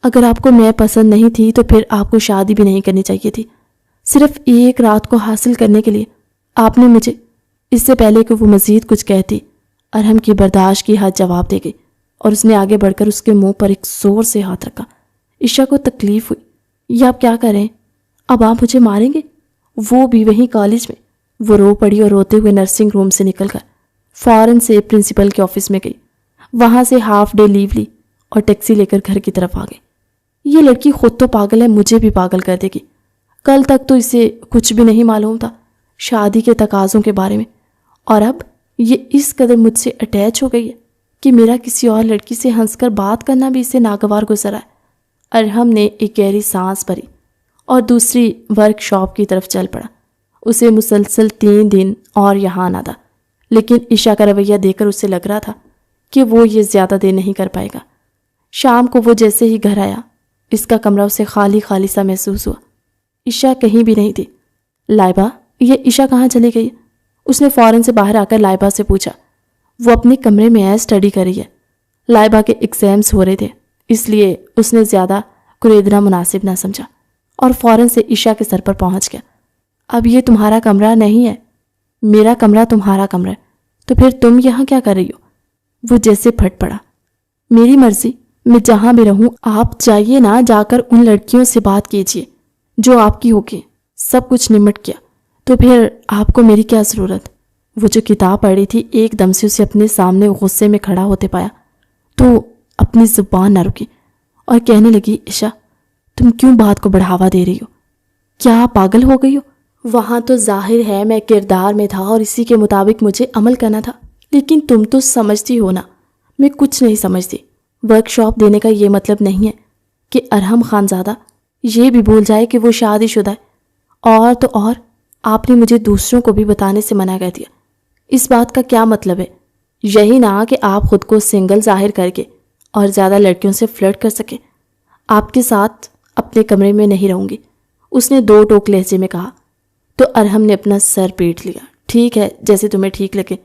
اگر آپ کو میں پسند نہیں تھی تو پھر آپ کو شادی بھی نہیں کرنی چاہیے تھی۔ صرف ایک رات کو حاصل کرنے کے لیے آپ نے مجھے، اس سے پہلے کہ وہ مزید کچھ کہتی، ارحم کی برداشت کی حد جواب دے گئی اور اس نے آگے بڑھ کر اس کے منہ پر ایک زور سے ہاتھ رکھا۔ عشا کو تکلیف ہوئی۔ یہ آپ کیا کریں؟ اب آپ مجھے ماریں گے؟ وہ بھی وہیں کالج میں۔ وہ رو پڑی اور روتے ہوئے نرسنگ روم سے نکل کر فوراً سے پرنسپل کے آفس میں گئی۔ وہاں سے ہاف ڈے لیو لی اور ٹیکسی لے کر گھر کی طرف آ گئی۔ یہ لڑکی خود تو پاگل ہے، مجھے بھی پاگل کر دے گی۔ کل تک تو اسے کچھ بھی نہیں معلوم تھا شادی کے تقاضوں کے بارے میں، اور اب یہ اس قدر مجھ سے اٹیچ ہو گئی ہے کہ میرا کسی اور لڑکی سے ہنس کر بات کرنا بھی اسے ناگوار گزرا ہے۔ ارحم نے ایک گہری سانس بھری اور دوسری ورک شاپ کی طرف چل پڑا۔ اسے مسلسل 3 دن اور یہاں آنا تھا، لیکن عشا کا رویہ دیکھ کر اسے لگ رہا تھا کہ وہ یہ زیادہ دیر نہیں کر پائے گا۔ شام کو وہ جیسے ہی گھر آیا، اس کا کمرہ اسے خالی خالی سا محسوس ہوا۔ عشا کہیں بھی نہیں تھی۔ لائبہ، یہ عشا کہاں چلی گئی؟ اس نے فوراً سے باہر آ کر لائبہ سے پوچھا۔ وہ اپنے کمرے میں ہے، اسٹڈی کر رہی ہے۔ لائبہ کے ایگزامس ہو رہے تھے، اس لیے اس نے زیادہ کریدنا مناسب نہ سمجھا اور فوراً سے عشا کے سر پر پہنچ گیا۔ اب یہ تمہارا کمرہ نہیں ہے، میرا کمرہ تمہارا کمرہ ہے، تو پھر تم یہاں کیا کر رہی ہو؟ وہ جیسے پھٹ پڑا۔ میری مرضی، میں جہاں بھی رہوں، آپ جائیے نا، جا کر ان لڑکیوں سے بات کیجیے جو آپ کی ہوگی۔ سب کچھ نمٹ گیا تو پھر آپ کو میری کیا ضرورت؟ وہ جو کتاب پڑھی تھی ایک دم سے اسے اپنے سامنے غصے میں کھڑا ہوتے پایا تو اپنی زبان نہ رکی اور کہنے لگی، عشا تم کیوں بات کو بڑھاوا دے رہی ہو؟ کیا پاگل ہو گئی ہو؟ وہاں تو ظاہر ہے میں کردار میں تھا اور اسی کے مطابق مجھے عمل کرنا تھا، لیکن تم تو سمجھتی ہو نا، میں کچھ نہیں سمجھتی۔ ورک شاپ دینے کا یہ مطلب نہیں ہے کہ ارحم خانزادہ یہ بھی بھول جائے کہ وہ شادی شدہ ہے، اور تو اور آپ نے مجھے دوسروں کو بھی بتانے سے منع کر دیا۔ اس بات کا کیا مطلب ہے؟ یہی نہ کہ آپ خود کو سنگل ظاہر کر کے اور زیادہ لڑکیوں سے فلرٹ کر سکے۔ آپ کے ساتھ اپنے کمرے میں نہیں رہوں گی، اس نے دو ٹوک لہجے میں کہا۔ تو ارحم نے اپنا سر پیٹ لیا۔ ٹھیک ہے، جیسے تمہیں ٹھیک لگے،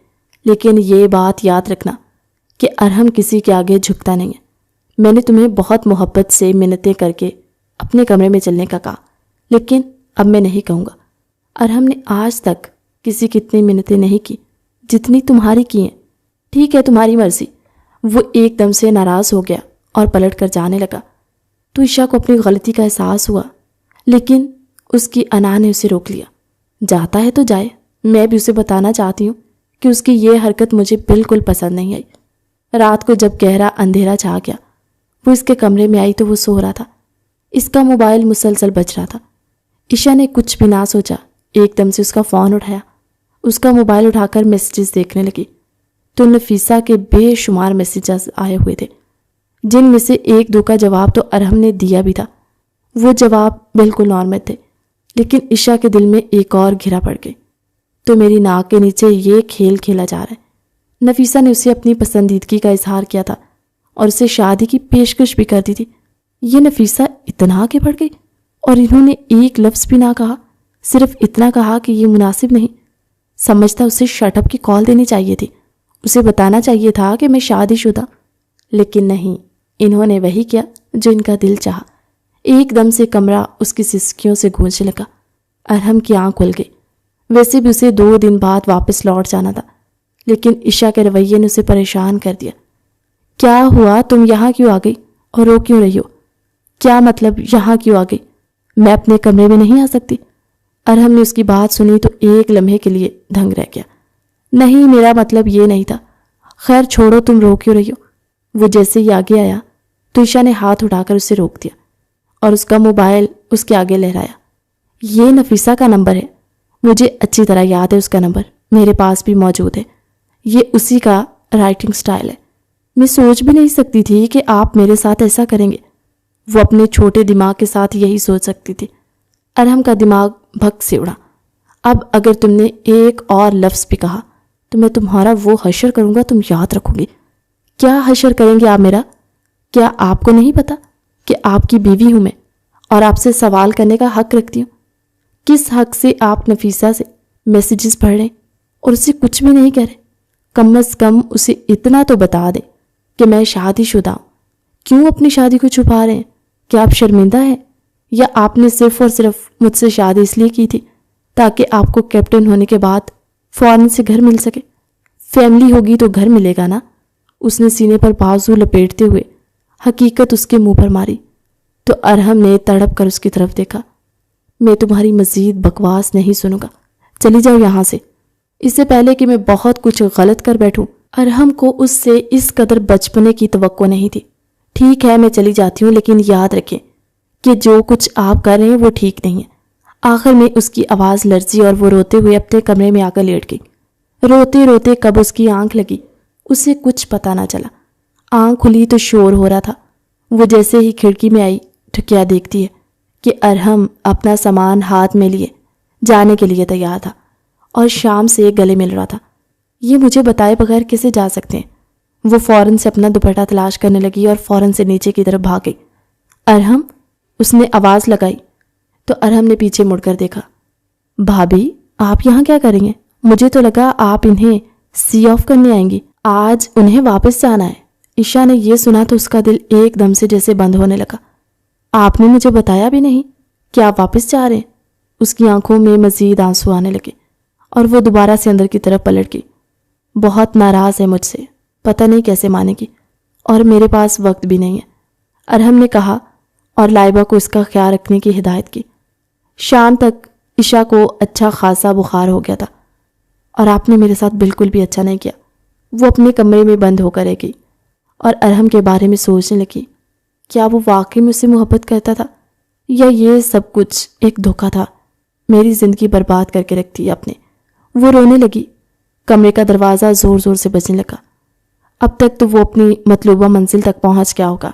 لیکن یہ بات یاد رکھنا کہ ارحم کسی کے آگے جھکتا نہیں ہے۔ میں نے تمہیں بہت محبت سے منتیں کر کے اپنے کمرے میں چلنے کا کہا، لیکن اب میں نہیں کہوں گا۔ ارحم نے آج تک کسی کی اتنی منتیں نہیں کی جتنی تمہاری کی ہیں۔ ٹھیک ہے، تمہاری مرضی۔ وہ ایک دم سے ناراض ہو گیا اور پلٹ کر جانے لگا۔ تو عشا کو اپنی غلطی کا احساس ہوا، لیکن اس کی انا نے اسے روک لیا۔ جاتا ہے تو جائے، میں بھی اسے بتانا چاہتی ہوں کہ اس کی یہ حرکت مجھے بالکل پسند نہیں آئی۔ رات کو جب گہرا اندھیرا چھا گیا، وہ اس کے کمرے میں آئی تو وہ سو رہا تھا۔ اس کا موبائل مسلسل بج رہا تھا۔ عشا نے کچھ بھی نہ سوچا، ایک دم سے اس کا فون اٹھایا۔ اس کا موبائل اٹھا کر میسیجز دیکھنے لگی تو نفیسہ کے بے شمار میسیجز آئے ہوئے تھے، جن میں سے ایک دو کا جواب تو ارحم نے دیا بھی تھا۔ وہ جواب بالکل نارمل تھے، لیکن عشا کے دل میں ایک اور گھرا پڑ گئی۔ تو میری ناک کے نیچے یہ کھیل کھیلا جا رہا ہے۔ نفیسہ نے اسے اپنی پسندیدگی کا اظہار کیا تھا اور اسے شادی کی پیشکش بھی کر دی تھی۔ یہ نفیسہ اتنا آگے بڑھ گئی اور انہوں نے ایک لفظ بھی نہ کہا، صرف اتنا کہا کہ یہ مناسب نہیں۔ سمجھتا اسے شٹ اپ کی کال دینی چاہیے تھی، اسے بتانا چاہیے تھا کہ میں شادی شدہ، لیکن نہیں، انہوں نے وہی کیا جو ان کا دل چاہا۔ ایک دم سے کمرہ اس کی سسکیوں سے گونجنے لگا۔ ارحم کی آنکھ کھل گئی۔ ویسے بھی اسے 2 دن بعد واپس لوٹ جانا تھا، لیکن عشا کے رویے نے اسے پریشان کر دیا۔ کیا ہوا؟ تم یہاں کیوں آ گئی اور رو کیوں رہی ہو؟ کیا مطلب یہاں کیوں آ گئی؟ میں اپنے کمرے میں نہیں آ سکتی؟ ارحم نے اس کی بات سنی تو ایک لمحے کے لیے دنگ رہ گیا۔ نہیں، میرا مطلب یہ نہیں تھا۔ خیر چھوڑو، تم رو کیوں رہی ہو؟ وہ جیسے ہی آگے آیا تو عشا نے ہاتھ اٹھا کر اسے روک دیا اور اس کا موبائل اس کے آگے لہرایا۔ یہ نفیسہ کا نمبر ہے، مجھے اچھی طرح یاد ہے اس کا نمبر، میرے پاس بھی موجود ہے۔ یہ اسی کا رائٹنگ سٹائل ہے۔ میں سوچ بھی نہیں سکتی تھی کہ آپ میرے ساتھ ایسا کریں گے۔ وہ اپنے چھوٹے دماغ کے ساتھ یہی سوچ سکتی تھی۔ ارحم کا دماغ بھگ سے اڑا۔ اب اگر تم نے ایک اور لفظ بھی کہا تو میں تمہارا وہ حشر کروں گا، تم یاد رکھو گی۔ کیا حشر کریں گے آپ میرا؟ کیا آپ کو نہیں پتا کہ آپ کی بیوی ہوں میں اور آپ سے سوال کرنے کا حق رکھتی ہوں؟ کس حق سے آپ نفیسہ سے میسیجز پڑھ رہے ہیں اور اسے کچھ بھی نہیں کہہ رہے؟ کم از کم اسے اتنا تو بتا دیں کہ میں شادی شدہ ہوں۔ کیوں اپنی شادی کو چھپا رہے ہیں؟ کیا آپ شرمندہ ہیں؟ یا آپ نے صرف اور صرف مجھ سے شادی اس لیے کی تھی تاکہ آپ کو کیپٹن ہونے کے بعد فوراً سے گھر مل سکے؟ فیملی ہوگی تو گھر ملے گا نا۔ اس نے سینے پر بازو لپیٹتے ہوئے حقیقت اس کے منہ پر ماری تو ارحم نے تڑپ کر اس کی طرف دیکھا۔ میں تمہاری مزید بکواس نہیں سنوں گا، چلی جاؤ یہاں سے، اس سے پہلے کہ میں بہت کچھ غلط کر بیٹھوں۔ ارحم کو اس سے اس قدر بچپنے کی توقع نہیں تھی۔ ٹھیک ہے، میں چلی جاتی ہوں، لیکن یاد رکھیں کہ جو کچھ آپ کر رہے ہیں وہ ٹھیک نہیں ہے۔ آخر میں اس کی آواز لرزی اور وہ روتے ہوئے اپنے کمرے میں آ کر لیٹ گئی۔ روتے روتے کب اس کی آنکھ لگی اسے کچھ پتہ نہ چلا۔ آنکھ کھلی تو شور ہو رہا تھا۔ وہ جیسے ہی کھڑکی میں آئی تو کیا دیکھتی ہے کہ ارحم اپنا سامان ہاتھ میں لیے جانے کے لیے تیار تھا اور شام سے گلے مل رہا تھا۔ یہ مجھے بتائے بغیر کیسے جا سکتے ہیں؟ وہ فوراً سے اپنا دوپٹہ تلاش کرنے لگی اور فوراً سے نیچے کی طرف بھاگ گئی۔ ارحم، اس نے آواز لگائی تو ارحم نے پیچھے مڑ کر دیکھا۔ بھابھی، آپ یہاں کیا کریں گے؟ مجھے تو لگا آپ انہیں سی آف کرنے آئیں گی، آج انہیں واپس جانا ہے۔ عشا نے یہ سنا تو اس کا دل ایک دم سے جیسے بند ہونے لگا۔ آپ نے مجھے بتایا بھی نہیں کہ آپ واپس جا رہے ہیں۔ اس کی آنکھوں میں مزید آنسو آنے لگے اور وہ دوبارہ سے اندر کی طرف پلٹ گئی۔ بہت ناراض ہے مجھ سے، پتہ نہیں کیسے مانے گی، اور میرے پاس وقت بھی نہیں ہے، ارحم نے کہا اور لائبہ کو اس کا خیال رکھنے کی ہدایت کی۔ شام تک عشا کو اچھا خاصا بخار ہو گیا تھا اور آپ نے میرے ساتھ بالکل بھی اچھا نہیں کیا۔ وہ اپنے کمرے میں بند ہو کر رہ گئی اور ارحم کے بارے میں سوچنے لگی، کیا وہ واقعی مجھ سے محبت کرتا تھا یا یہ سب کچھ ایک دھوکہ تھا؟ میری زندگی برباد کر کے رکھ دی آپ نے۔ وہ رونے لگی۔ کمرے کا دروازہ زور زور سے بجنے لگا۔ اب تک تو وہ اپنی مطلوبہ منزل تک پہنچ گیا ہوگا۔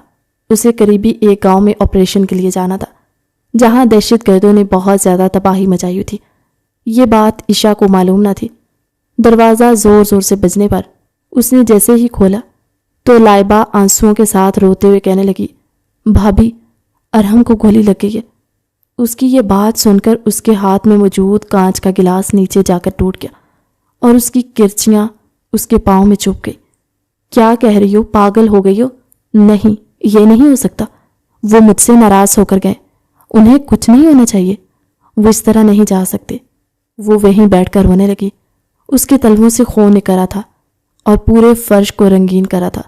اسے قریبی ایک گاؤں میں آپریشن کے لیے جانا تھا، جہاں دہشت گردوں نے بہت زیادہ تباہی مچائی ہوئی تھی۔ یہ بات عشا کو معلوم نہ تھی۔ دروازہ زور زور سے بجنے پر اس نے جیسے ہی کھولا تو لائبہ آنسوؤں کے ساتھ روتے ہوئے کہنے لگی، بھابھی، ارحم کو گولی لگ گئی ہے۔ اس کی یہ بات سن کر اس کے ہاتھ میں موجود کانچ کا گلاس نیچے جا کر ٹوٹ گیا اور اس کی کرچیاں اس کے پاؤں میں چبھ گئی۔ کیا کہہ رہی ہو؟ پاگل ہو گئی ہو؟ نہیں، یہ نہیں ہو سکتا۔ وہ مجھ سے ناراض ہو کر گئے، انہیں کچھ نہیں ہونا چاہیے، وہ اس طرح نہیں جا سکتے۔ وہ وہیں بیٹھ کر رونے لگی۔ اس کے تلووں سے خون نکل رہا تھا اور پورے فرش کو رنگین کر رہا تھا،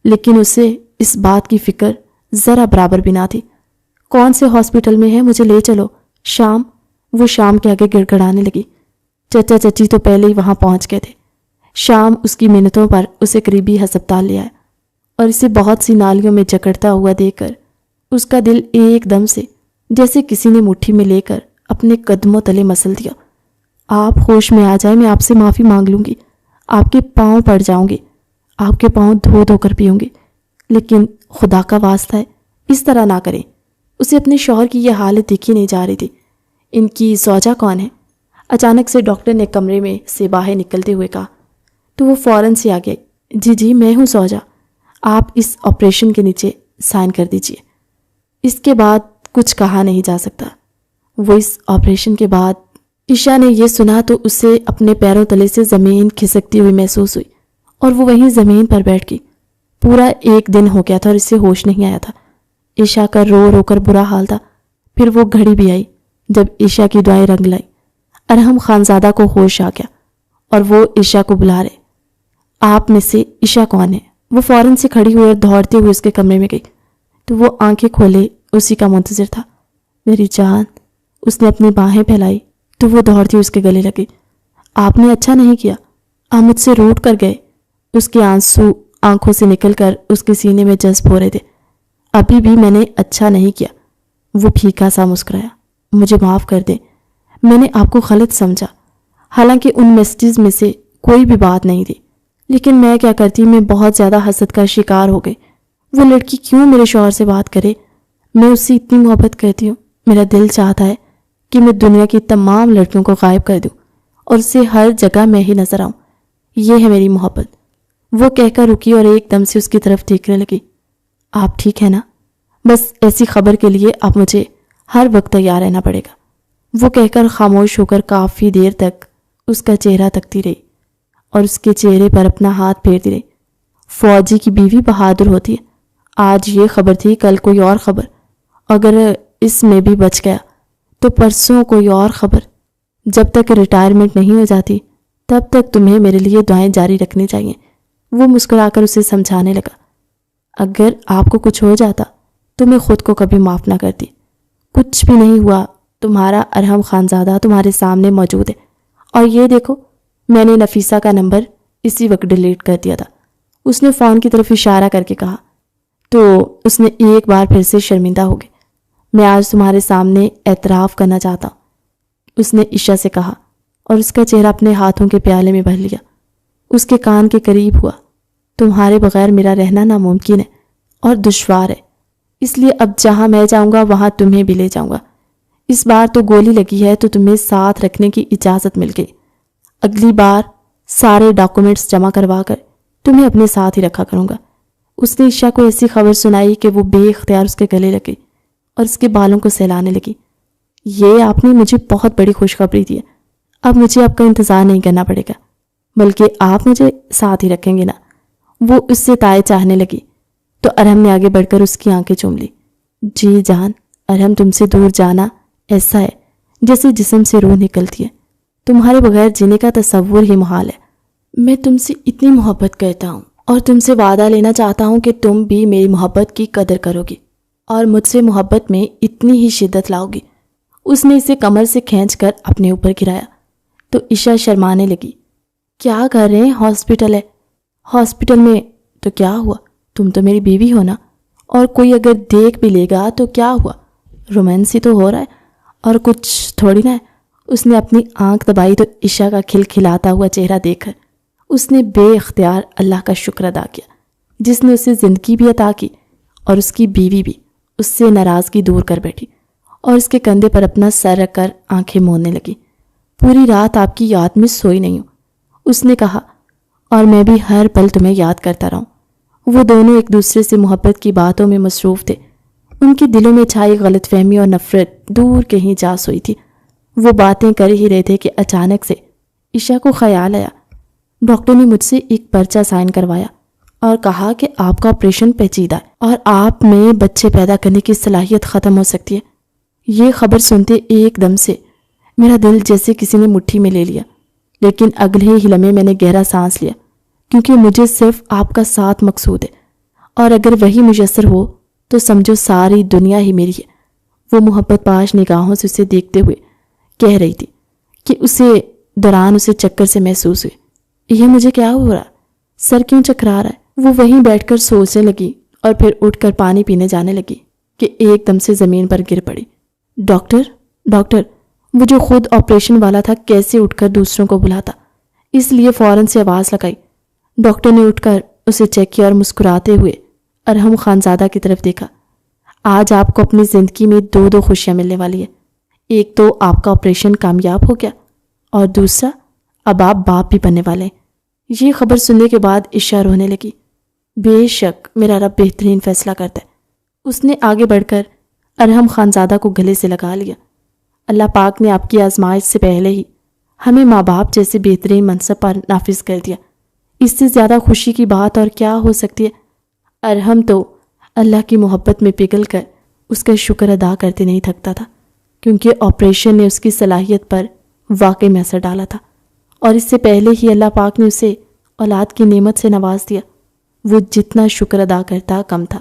لیکن اسے اس بات کی فکر ذرا برابر بھی نہ تھی۔ کون سے ہاسپٹل میں ہے؟ مجھے لے چلو۔ شام۔ وہ شام کے آگے گڑ گڑانے لگی۔ چچا چچی تو پہلے ہی وہاں پہنچ گئے تھے۔ شام اس کی منتوں پر اسے قریبی ہسپتال لے آیا اور اسے بہت سی نالیوں میں جکڑتا ہوا دیکھ کر اس کا دل ایک دم سے جیسے کسی نے مٹھی میں لے کر اپنے قدموں تلے مسل دیا۔ آپ ہوش میں آ جائیں، میں آپ سے معافی مانگ لوں گی، آپ کے پاؤں پڑ جاؤں گی، آپ کے پاؤں دھو دھو کر پیوں گی، لیکن خدا کا واسطہ ہے اس طرح نہ کریں۔ اسے اپنے شوہر کی یہ حالت دیکھی نہیں جا رہی تھی۔ ان کی زوجہ کون ہے؟ اچانک سے ڈاکٹر نے کمرے میں سے باہر نکلتے ہوئے کہا تو وہ فوراً سے آ گئی۔ جی میں ہوں زوجہ، آپ اس آپریشن کے نیچے سائن کر دیجئے۔ اس کے بعد کچھ کہا نہیں جا سکتا۔ وہ اس آپریشن کے بعد عشا نے یہ سنا تو اسے اپنے پیروں تلے سے زمین کھسکتی ہوئی محسوس ہوئی اور وہ وہیں زمین پر بیٹھ گئی۔ پورا ایک دن ہو گیا تھا اور اسے ہوش نہیں آیا تھا۔ عشا کا رو رو کر برا حال تھا۔ پھر وہ گھڑی بھی آئی جب عشا کی دعائیں رنگ لائی۔ ارحم خانزادہ کو ہوش آ گیا اور وہ عشا کو بلا رہے۔ آپ میں سے عشا کون ہے؟ وہ فوراً سے کھڑی ہوئی اور دوڑتے ہوئے اس کے کمرے میں گئی تو وہ آنکھیں کھولے اسی کا منتظر تھا۔ میری جان۔ اس نے اپنی باہیں پھیلائی تو وہ دوڑتی اس کے گلے لگی۔ آپ نے اچھا نہیں کیا، آپ مجھ سے روٹ کر گئے۔ اس کے آنسو آنکھوں سے نکل کر اس کے سینے میں جذب ہو رہے تھے۔ ابھی بھی میں نے اچھا نہیں کیا۔ وہ پھیکا سا مسکرایا۔ مجھے معاف کر دیں، میں نے آپ کو غلط سمجھا۔ حالانکہ ان میسیجز میں سے کوئی بھی بات نہیں تھی، لیکن میں کیا کرتی، میں بہت زیادہ حسد کا شکار ہو گئی۔ وہ لڑکی کیوں میرے شوہر سے بات کرے؟ میں اس سے اتنی محبت کرتی ہوں۔ میرا دل چاہتا ہے کہ میں دنیا کی تمام لڑکیوں کو غائب کر دوں اور اسے ہر جگہ میں ہی نظر آؤں۔ یہ ہے میری محبت۔ وہ کہہ کر رکی اور ایک دم سے اس کی طرف دیکھنے لگی۔ آپ ٹھیک ہے نا؟ بس ایسی خبر کے لیے اب مجھے ہر وقت تیار رہنا پڑے گا۔ وہ کہہ کر خاموش ہو کر کافی دیر تک اس کا چہرہ تکتی رہی اور اس کے چہرے پر اپنا ہاتھ پھیرتی رہی۔ فوجی کی بیوی بہادر ہوتی ہے۔ آج یہ خبر تھی، کل کوئی اور خبر، اگر اس میں بھی بچ گیا تو پرسوں کوئی اور خبر۔ جب تک ریٹائرمنٹ نہیں ہو جاتی تب تک تمہیں میرے لیے دعائیں جاری رکھنی چاہیے۔ وہ مسکرا کر اسے سمجھانے لگا۔ اگر آپ کو کچھ ہو جاتا تو میں خود کو کبھی معاف نہ کرتی۔ کچھ بھی نہیں ہوا، تمہارا ارحم خانزادہ تمہارے سامنے موجود ہے، اور یہ دیکھو میں نے نفیسہ کا نمبر اسی وقت ڈیلیٹ کر دیا تھا۔ اس نے فون کی طرف اشارہ کر کے کہا تو اس نے ایک بار پھر سے شرمندہ ہو گئی۔ میں آج تمہارے سامنے اعتراف کرنا چاہتا ہوں، اس نے عشا سے کہا اور اس کا چہرہ اپنے ہاتھوں کے پیالے میں بھر لیا۔ اس کے کان کے قریب ہوا۔ تمہارے بغیر میرا رہنا ناممکن ہے اور دشوار ہے، اس لیے اب جہاں میں جاؤں گا وہاں تمہیں بھی لے جاؤں گا۔ اس بار تو گولی لگی ہے تو تمہیں ساتھ رکھنے کی اجازت مل گئی۔ اگلی بار سارے ڈاکومنٹس جمع کروا کر تمہیں اپنے ساتھ ہی رکھا کروں گا۔ اس نے عشا کو ایسی خبر سنائی کہ وہ بے اختیار اس کے گلے لگی اور اس کے بالوں کو سہلانے لگی۔ یہ آپ نے مجھے بہت بڑی خوشخبری دی ہے۔ اب مجھے آپ کا انتظار نہیں کرنا پڑے گا، بلکہ آپ مجھے ساتھ ہی رکھیں گے نا؟ وہ اس سے تائے چاہنے لگی تو ارحم نے آگے بڑھ کر اس کی آنکھیں چوم لی۔ جی جان، ارحم تم سے دور جانا ایسا ہے جیسے جسم سے روح نکلتی ہے۔ تمہارے بغیر جینے کا تصور ہی محال ہے۔ میں تم سے اتنی محبت کرتا ہوں اور تم سے وعدہ لینا چاہتا ہوں کہ تم بھی میری محبت کی قدر کرو گی اور مجھ سے محبت میں اتنی ہی شدت لاؤ گی اس نے اسے کمر سے کھینچ کر اپنے اوپر گرایا تو عشا شرمانے لگی۔ کیا کر رہے ہیں؟ ہاسپٹل ہے۔ ہاسپٹل میں تو کیا ہوا؟ تم تو میری بیوی ہو نا، اور کوئی اگر دیکھ بھی لے گا تو کیا ہوا؟ رومانس ہی تو ہو رہا ہے اور کچھ تھوڑی نہ ہے۔ اس نے اپنی آنکھ دبائی تو عشا کا کھلکھلاتا ہوا چہرہ دیکھ کر اس نے بے اختیار اللہ کا شکر ادا کیا جس نے اسے زندگی بھی عطا کی، اور اس کی بیوی بھی اس سے ناراضگی دور کر بیٹھی اور اس کے کندھے پر اپنا سر رکھ کر آنکھیں موننے لگی۔ پوری رات آپ کی یاد میں سوئی نہیں ہوں، اس نے کہا، اور میں بھی ہر پل تمہیں یاد کرتا رہوں۔ وہ دونوں ایک دوسرے سے محبت کی باتوں میں مصروف تھے۔ ان کے دلوں میں چھائی غلط فہمی اور نفرت دور کہیں جا سوئی تھی۔ وہ باتیں کر ہی رہے تھے کہ اچانک سے عشا کو خیال آیا۔ ڈاکٹر نے مجھ سے ایک پرچہ سائن کروایا اور کہا کہ آپ کا آپریشن پیچیدہ ہے اور آپ میں بچے پیدا کرنے کی صلاحیت ختم ہو سکتی ہے۔ یہ خبر سنتے ایک دم سے میرا دل جیسے کسی نے مٹھی میں لے لیا، لیکن اگلے ہی لمحے میں نے گہرا سانس لیا، کیونکہ مجھے صرف آپ کا ساتھ مقصود ہے، اور اگر وہی میسر ہو تو سمجھو ساری دنیا ہی میری ہے۔ وہ محبت پاش نگاہوں سے اسے دیکھتے ہوئے کہہ رہی تھی کہ دوران اسے چکر سے محسوس ہوئے۔ یہ مجھے کیا ہو رہا؟ سر کیوں چکرا رہا ہے؟ وہ وہیں بیٹھ کر سوچنے لگی اور پھر اٹھ کر پانی پینے جانے لگی کہ ایک دم سے زمین پر گر پڑی۔ ڈاکٹر، وہ جو خود آپریشن والا تھا کیسے اٹھ کر دوسروں کو بلاتا، اس لیے فوراً سے آواز لگائی۔ ڈاکٹر نے اٹھ کر اسے چیک کیا اور مسکراتے ہوئے ارحم خانزادہ کی طرف دیکھا۔ آج آپ کو اپنی زندگی میں دو خوشیاں ملنے والی ہے۔ ایک تو آپ کا آپریشن کامیاب ہو گیا، اور دوسرا اب آپ باپ بھی بننے والے ہیں۔ یہ خبر سننے کے بعد عشا رونے لگی۔ بے شک میرا رب بہترین فیصلہ کرتا ہے۔ اس نے آگے بڑھ کر ارحم خانزادہ کو گلے سے لگا لیا۔ اللہ پاک نے آپ کی آزمائش سے پہلے ہی ہمیں ماں باپ جیسے بہترین منصب پر نافذ کر دیا۔ اس سے زیادہ خوشی کی بات اور کیا ہو سکتی ہے؟ ارحم تو اللہ کی محبت میں پگھل کر اس کا شکر ادا کرتے نہیں تھکتا تھا، کیونکہ آپریشن نے اس کی صلاحیت پر واقعی میں اثر ڈالا تھا، اور اس سے پہلے ہی اللہ پاک نے اسے اولاد کی نعمت سے نواز دیا۔ وہ جتنا شکر ادا کرتا کم تھا۔